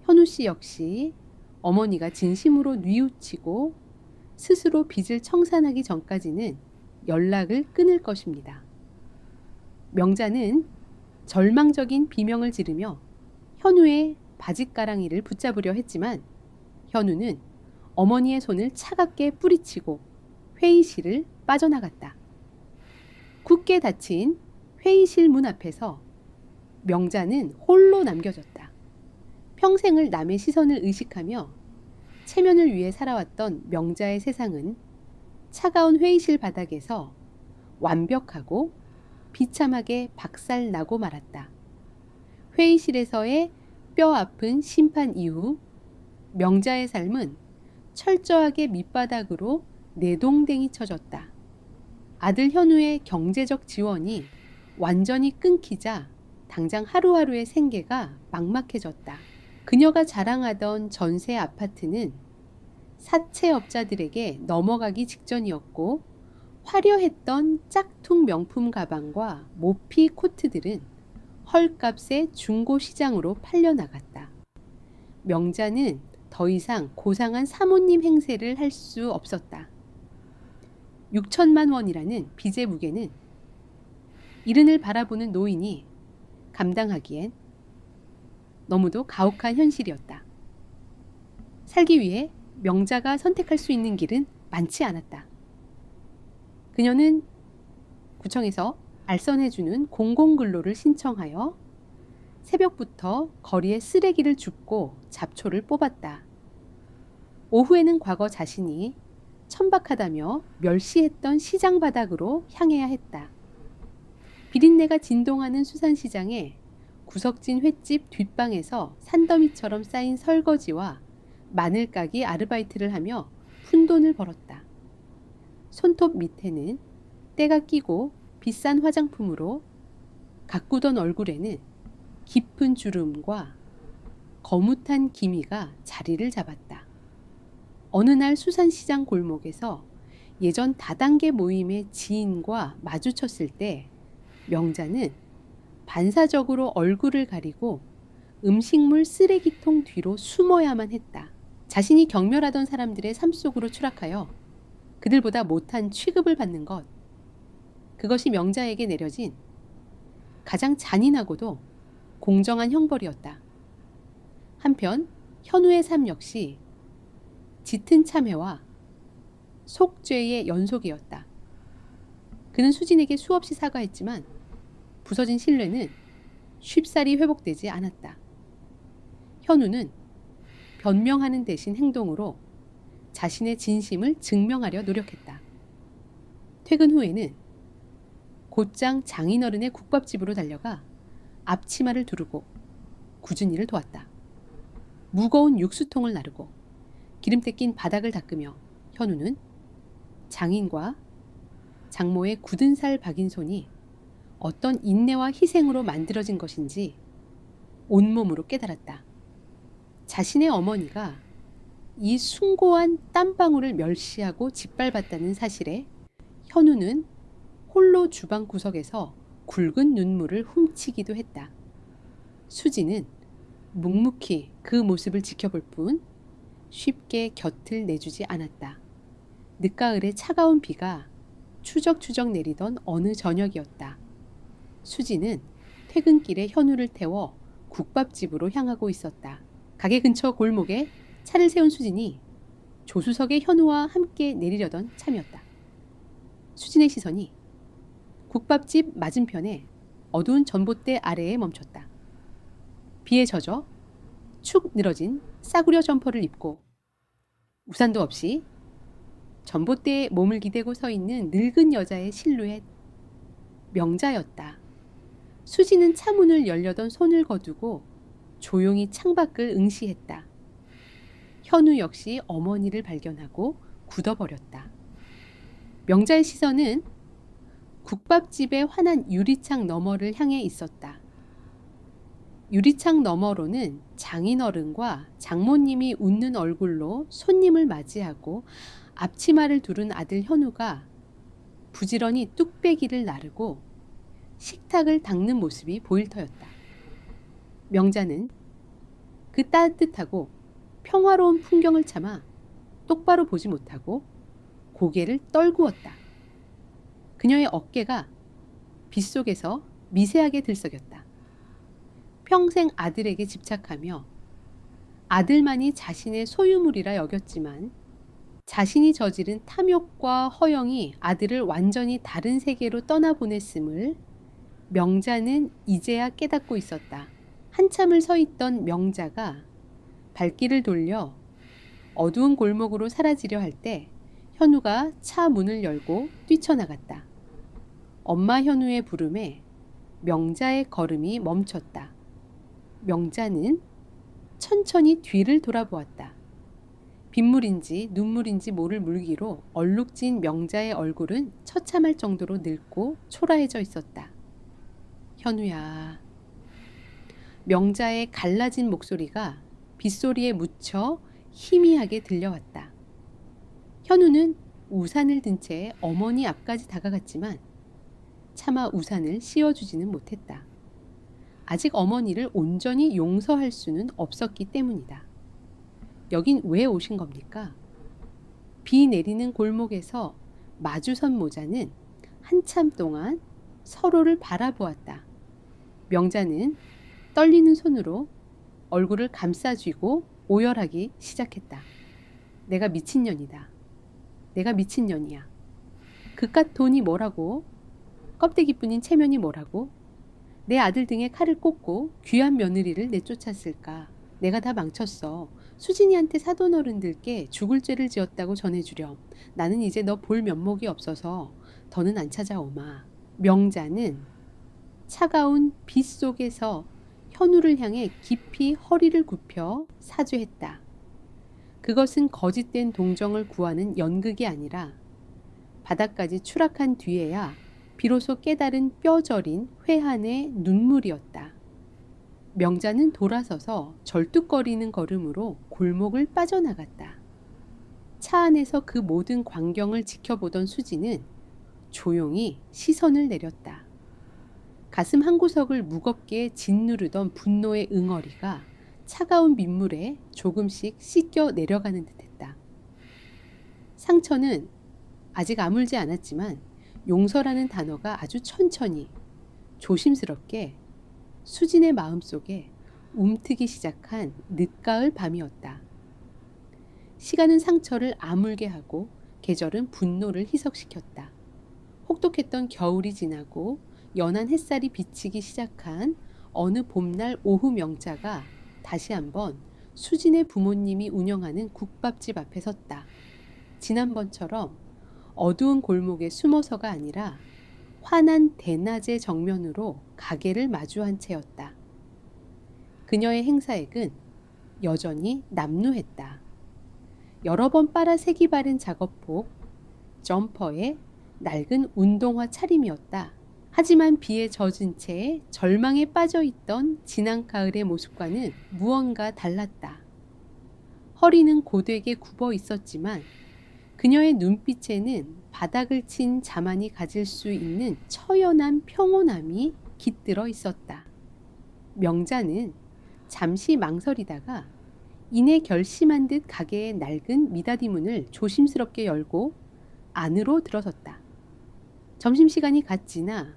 현우 씨 역시 어머니가 진심으로 뉘우치고 스스로 빚을 청산하기 전까지는 연락을 끊을 것입니다. 명자는 절망적인 비명을 지르며 현우의 바짓가랑이를 붙잡으려 했지만 현우는 어머니의 손을 차갑게 뿌리치고 회의실을 빠져나갔다. 굳게 닫힌 회의실 문 앞에서 명자는 홀로 남겨졌다. 평생을 남의 시선을 의식하며 체면을 위해 살아왔던 명자의 세상은 차가운 회의실 바닥에서 완벽하고 비참하게 박살나고 말았다. 회의실에서의 뼈 아픈 심판 이후 명자의 삶은 철저하게 밑바닥으로 내동댕이 쳐졌다. 아들 현우의 경제적 지원이 완전히 끊기자 당장 하루하루의 생계가 막막해졌다. 그녀가 자랑하던 전세 아파트는 사채업자들에게 넘어가기 직전이었고, 화려했던 짝퉁 명품 가방과 모피 코트들은 헐값에 중고 시장으로 팔려나갔다. 명자는 더 이상 고상한 사모님 행세를 할 수 없었다. 6천만 원이라는 빚의 무게는 이른을 바라보는 노인이 감당하기엔 너무도 가혹한 현실이었다. 살기 위해 명자가 선택할 수 있는 길은 많지 않았다. 그녀는 구청에서 알선해주는 공공근로를 신청하여 새벽부터 거리에 쓰레기를 줍고 잡초를 뽑았다. 오후에는 과거 자신이 천박하다며 멸시했던 시장 바닥으로 향해야 했다. 비린내가 진동하는 수산시장에 구석진 횟집 뒷방에서 산더미처럼 쌓인 설거지와 마늘 까기 아르바이트를 하며 푼돈을 벌었다. 손톱 밑에는 때가 끼고 비싼 화장품으로 가꾸던 얼굴에는 깊은 주름과 거뭇한 기미가 자리를 잡았다. 어느 날 수산시장 골목에서 예전 다단계 모임의 지인과 마주쳤을 때 명자는 반사적으로 얼굴을 가리고 음식물 쓰레기통 뒤로 숨어야만 했다. 자신이 경멸하던 사람들의 삶 속으로 추락하여 그들보다 못한 취급을 받는 것, 그것이 명자에게 내려진 가장 잔인하고도 공정한 형벌이었다. 한편 현우의 삶 역시 짙은 참회와 속죄의 연속이었다. 그는 수진에게 수없이 사과했지만 부서진 신뢰는 쉽사리 회복되지 않았다. 현우는 변명하는 대신 행동으로 자신의 진심을 증명하려 노력했다. 퇴근 후에는 곧장 장인어른의 국밥집으로 달려가 앞치마를 두르고 굳은 일을 도왔다. 무거운 육수통을 나르고 기름때 낀 바닥을 닦으며 현우는 장인과 장모의 굳은 살 박인 손이 어떤 인내와 희생으로 만들어진 것인지 온몸으로 깨달았다. 자신의 어머니가 이 숭고한 땀방울을 멸시하고 짓밟았다는 사실에 현우는 홀로 주방 구석에서 굵은 눈물을 훔치기도 했다. 수지는 묵묵히 그 모습을 지켜볼 뿐 쉽게 곁을 내주지 않았다. 늦가을의 차가운 비가 추적추적 내리던 어느 저녁이었다. 수지는 퇴근길에 현우를 태워 국밥집으로 향하고 있었다. 가게 근처 골목에 차를 세운 수진이 조수석에 현우와 함께 내리려던 참이었다. 수진의 시선이 국밥집 맞은편에 어두운 전봇대 아래에 멈췄다. 비에 젖어 축 늘어진 싸구려 점퍼를 입고 우산도 없이 전봇대에 몸을 기대고 서 있는 늙은 여자의 실루엣, 명자였다. 수지는 차문을 열려던 손을 거두고 조용히 창밖을 응시했다. 현우 역시 어머니를 발견하고 굳어버렸다. 명자의 시선은 국밥집의 환한 유리창 너머를 향해 있었다. 유리창 너머로는 장인어른과 장모님이 웃는 얼굴로 손님을 맞이하고 앞치마를 두른 아들 현우가 부지런히 뚝배기를 나르고 식탁을 닦는 모습이 보일 터였다. 명자는 그 따뜻하고 평화로운 풍경을 참아 똑바로 보지 못하고 고개를 떨구었다. 그녀의 어깨가 빗속에서 미세하게 들썩였다. 평생 아들에게 집착하며 아들만이 자신의 소유물이라 여겼지만 자신이 저지른 탐욕과 허영이 아들을 완전히 다른 세계로 떠나보냈음을 명자는 이제야 깨닫고 있었다. 한참을 서 있던 명자가 발길을 돌려 어두운 골목으로 사라지려 할 때 현우가 차 문을 열고 뛰쳐나갔다. 엄마 현우의 부름에 명자의 걸음이 멈췄다. 명자는 천천히 뒤를 돌아보았다. 빗물인지 눈물인지 모를 물기로 얼룩진 명자의 얼굴은 처참할 정도로 늙고 초라해져 있었다. 현우야. 명자의 갈라진 목소리가 빗소리에 묻혀 희미하게 들려왔다. 현우는 우산을 든 채 어머니 앞까지 다가갔지만 차마 우산을 씌워주지는 못했다. 아직 어머니를 온전히 용서할 수는 없었기 때문이다. 여긴 왜 오신 겁니까? 비 내리는 골목에서 마주선 모자는 한참 동안 서로를 바라보았다. 명자는 떨리는 손으로 얼굴을 감싸쥐고 오열하기 시작했다. 내가 미친년이다. 내가 미친년이야. 그깟 돈이 뭐라고? 껍데기뿐인 체면이 뭐라고? 내 아들 등에 칼을 꽂고 귀한 며느리를 내쫓았을까? 내가 다 망쳤어. 수진이한테 사돈어른들께 죽을 죄를 지었다고 전해주렴. 나는 이제 너 볼 면목이 없어서 더는 안 찾아오마. 명자는 차가운 빛 속에서 현우를 향해 깊이 허리를 굽혀 사죄했다. 그것은 거짓된 동정을 구하는 연극이 아니라 바닥까지 추락한 뒤에야 비로소 깨달은 뼈저린 회한의 눈물이었다. 명자는 돌아서서 절뚝거리는 걸음으로 골목을 빠져나갔다. 차 안에서 그 모든 광경을 지켜보던 수지는 조용히 시선을 내렸다. 가슴 한구석을 무겁게 짓누르던 분노의 응어리가 차가운 민물에 조금씩 씻겨 내려가는 듯했다. 상처는 아직 아물지 않았지만 용서라는 단어가 아주 천천히 조심스럽게 수진의 마음속에 움트기 시작한 늦가을 밤이었다. 시간은 상처를 아물게 하고 계절은 분노를 희석시켰다. 혹독했던 겨울이 지나고 연한 햇살이 비치기 시작한 어느 봄날 오후 명자가 다시 한번 수진의 부모님이 운영하는 국밥집 앞에 섰다. 지난번처럼 어두운 골목에 숨어서가 아니라 환한 대낮의 정면으로 가게를 마주한 채였다. 그녀의 행사액은 여전히 남루했다. 여러 번 빨아 색이 바른 작업복, 점퍼에 낡은 운동화 차림이었다. 하지만 비에 젖은 채 절망에 빠져있던 지난 가을의 모습과는 무언가 달랐다. 허리는 고되게 굽어 있었지만 그녀의 눈빛에는 바닥을 친 자만이 가질 수 있는 처연한 평온함이 깃들어 있었다. 명자는 잠시 망설이다가 이내 결심한 듯 가게의 낡은 미닫이 문을 조심스럽게 열고 안으로 들어섰다. 점심시간이 갓 지나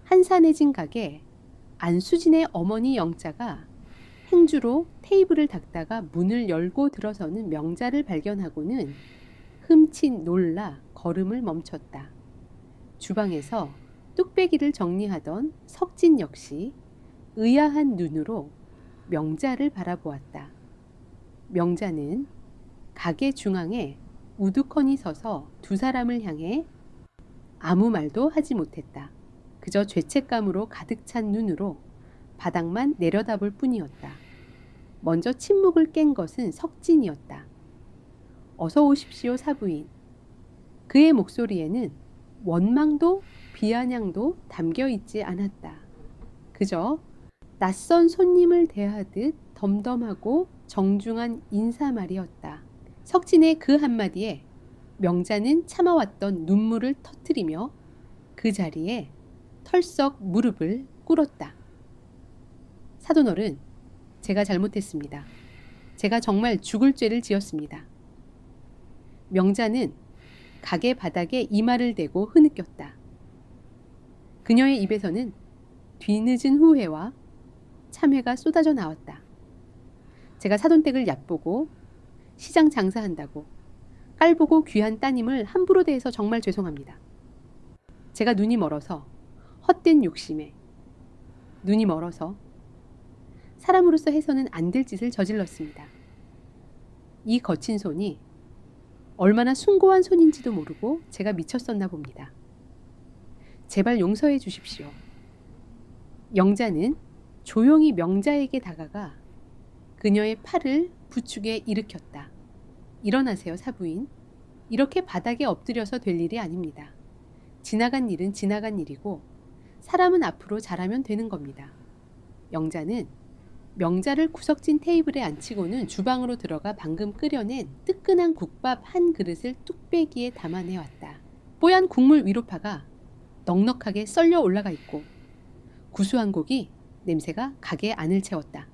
한산해진 가게 안수진의 어머니 영자가 행주로 테이블을 닦다가 문을 열고 들어서는 명자를 발견하고는 흠칫 놀라 걸음을 멈췄다. 주방에서 뚝배기를 정리하던 석진 역시 의아한 눈으로 명자를 바라보았다. 명자는 가게 중앙에 우두커니 서서 두 사람을 향해 아무 말도 하지 못했다. 그저 죄책감으로 가득 찬 눈으로 바닥만 내려다볼 뿐이었다. 먼저 침묵을 깬 것은 석진이었다. 어서 오십시오, 사부인. 그의 목소리에는 원망도 비아냥도 담겨 있지 않았다. 그저 낯선 손님을 대하듯 덤덤하고 정중한 인사말이었다. 석진의 그 한마디에 명자는 참아왔던 눈물을 터뜨리며 그 자리에 털썩 무릎을 꿇었다. 사돈어른, 제가 잘못했습니다. 제가 정말 죽을 죄를 지었습니다. 명자는 가게 바닥에 이마를 대고 흐느꼈다. 그녀의 입에서는 뒤늦은 후회와 참회가 쏟아져 나왔다. 제가 사돈댁을 얕보고 시장 장사한다고 깔보고 귀한 따님을 함부로 대해서 정말 죄송합니다. 제가 눈이 멀어서 헛된 욕심에 눈이 멀어서 사람으로서 해서는 안 될 짓을 저질렀습니다. 이 거친 손이 얼마나 숭고한 손인지도 모르고 제가 미쳤었나 봅니다. 제발 용서해 주십시오. 영자는 조용히 명자에게 다가가 그녀의 팔을 부축에 일으켰다. 일어나세요, 사부인. 이렇게 바닥에 엎드려서 될 일이 아닙니다. 지나간 일은 지나간 일이고 사람은 앞으로 잘하면 되는 겁니다. 영자는 명자를 구석진 테이블에 앉히고는 주방으로 들어가 방금 끓여낸 뜨끈한 국밥 한 그릇을 뚝배기에 담아내왔다. 뽀얀 국물 위로파가 넉넉하게 썰려 올라가 있고 구수한 고기 냄새가 가게 안을 채웠다.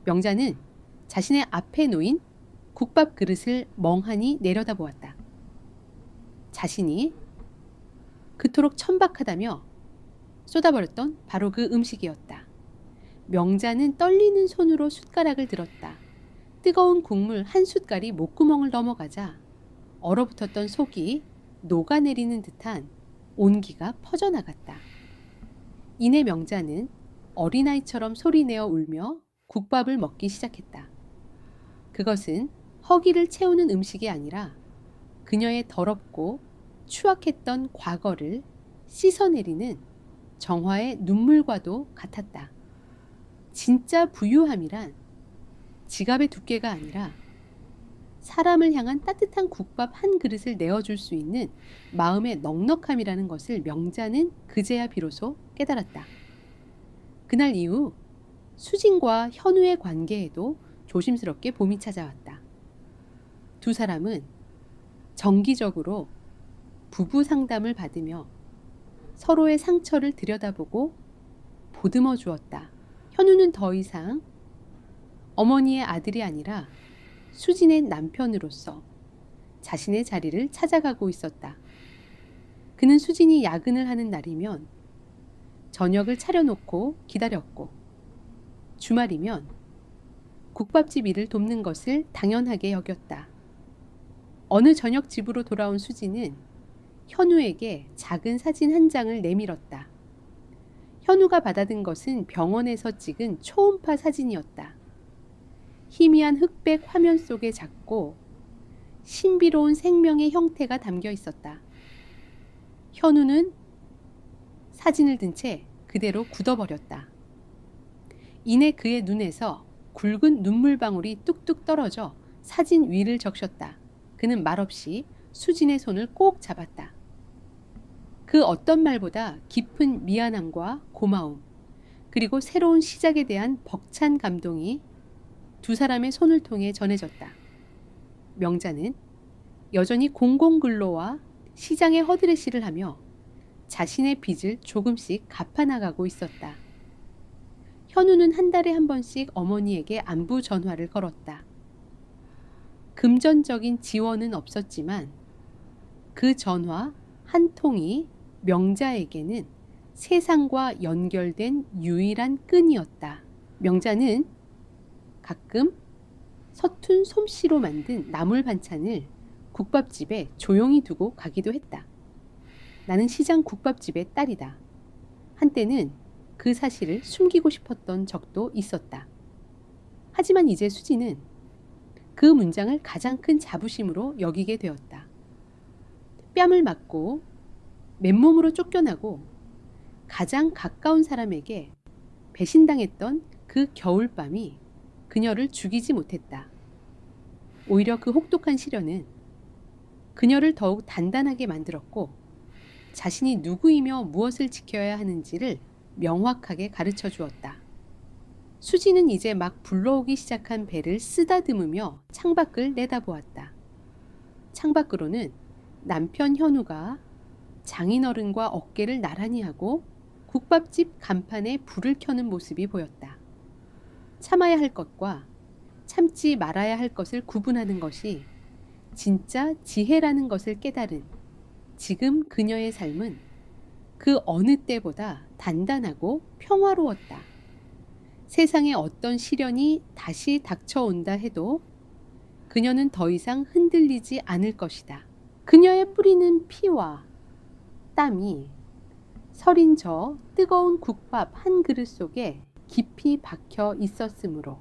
명자는 자신의 앞에 놓인 국밥 그릇을 멍하니 내려다보았다. 자신이 그토록 천박하다며 쏟아버렸던 바로 그 음식이었다. 명자는 떨리는 손으로 숟가락을 들었다. 뜨거운 국물 한 숟갈이 목구멍을 넘어가자 얼어붙었던 속이 녹아내리는 듯한 온기가 퍼져나갔다. 이내 명자는 어린아이처럼 소리내어 울며 국밥을 먹기 시작했다. 그것은 허기를 채우는 음식이 아니라 그녀의 더럽고 추악했던 과거를 씻어내리는 정화의 눈물과도 같았다. 진짜 부유함이란 지갑의 두께가 아니라 사람을 향한 따뜻한 국밥 한 그릇을 내어줄 수 있는 마음의 넉넉함이라는 것을 명자는 그제야 비로소 깨달았다. 그날 이후 수진과 현우의 관계에도 조심스럽게 봄이 찾아왔다. 두 사람은 정기적으로 부부 상담을 받으며 서로의 상처를 들여다보고 보듬어 주었다. 현우는 더 이상 어머니의 아들이 아니라 수진의 남편으로서 자신의 자리를 찾아가고 있었다. 그는 수진이 야근을 하는 날이면 저녁을 차려놓고 기다렸고 주말이면 국밥집 일을 돕는 것을 당연하게 여겼다. 어느 저녁 집으로 돌아온 수진은 현우에게 작은 사진 한 장을 내밀었다. 현우가 받아든 것은 병원에서 찍은 초음파 사진이었다. 희미한 흑백 화면 속에 작고 신비로운 생명의 형태가 담겨 있었다. 현우는 사진을 든 채 그대로 굳어버렸다. 이내 그의 눈에서 굵은 눈물방울이 뚝뚝 떨어져 사진 위를 적셨다. 그는 말없이 수진의 손을 꼭 잡았다. 그 어떤 말보다 깊은 미안함과 고마움, 그리고 새로운 시작에 대한 벅찬 감동이 두 사람의 손을 통해 전해졌다. 명자는 여전히 공공근로와 시장의 허드레시를 하며 자신의 빚을 조금씩 갚아나가고 있었다. 현우는 한 달에 한 번씩 어머니에게 안부 전화를 걸었다. 금전적인 지원은 없었지만 그 전화 한 통이 명자에게는 세상과 연결된 유일한 끈이었다. 명자는 가끔 서툰 솜씨로 만든 나물 반찬을 국밥집에 조용히 두고 가기도 했다. 나는 시장 국밥집의 딸이다. 한때는 그 사실을 숨기고 싶었던 적도 있었다. 하지만 이제 수지는 그 문장을 가장 큰 자부심으로 여기게 되었다. 뺨을 맞고 맨몸으로 쫓겨나고 가장 가까운 사람에게 배신당했던 그 겨울밤이 그녀를 죽이지 못했다. 오히려 그 혹독한 시련은 그녀를 더욱 단단하게 만들었고 자신이 누구이며 무엇을 지켜야 하는지를 명확하게 가르쳐 주었다. 수지는 이제 막 불러오기 시작한 배를 쓰다듬으며 창밖을 내다보았다. 창밖으로는 남편 현우가 장인어른과 어깨를 나란히 하고 국밥집 간판에 불을 켜는 모습이 보였다. 참아야 할 것과 참지 말아야 할 것을 구분하는 것이 진짜 지혜라는 것을 깨달은 지금 그녀의 삶은 그 어느 때보다 단단하고 평화로웠다. 세상에 어떤 시련이 다시 닥쳐온다 해도 그녀는 더 이상 흔들리지 않을 것이다. 그녀의 뿌리는 피와 땀이 서린 저 뜨거운 국밥 한 그릇 속에 깊이 박혀 있었으므로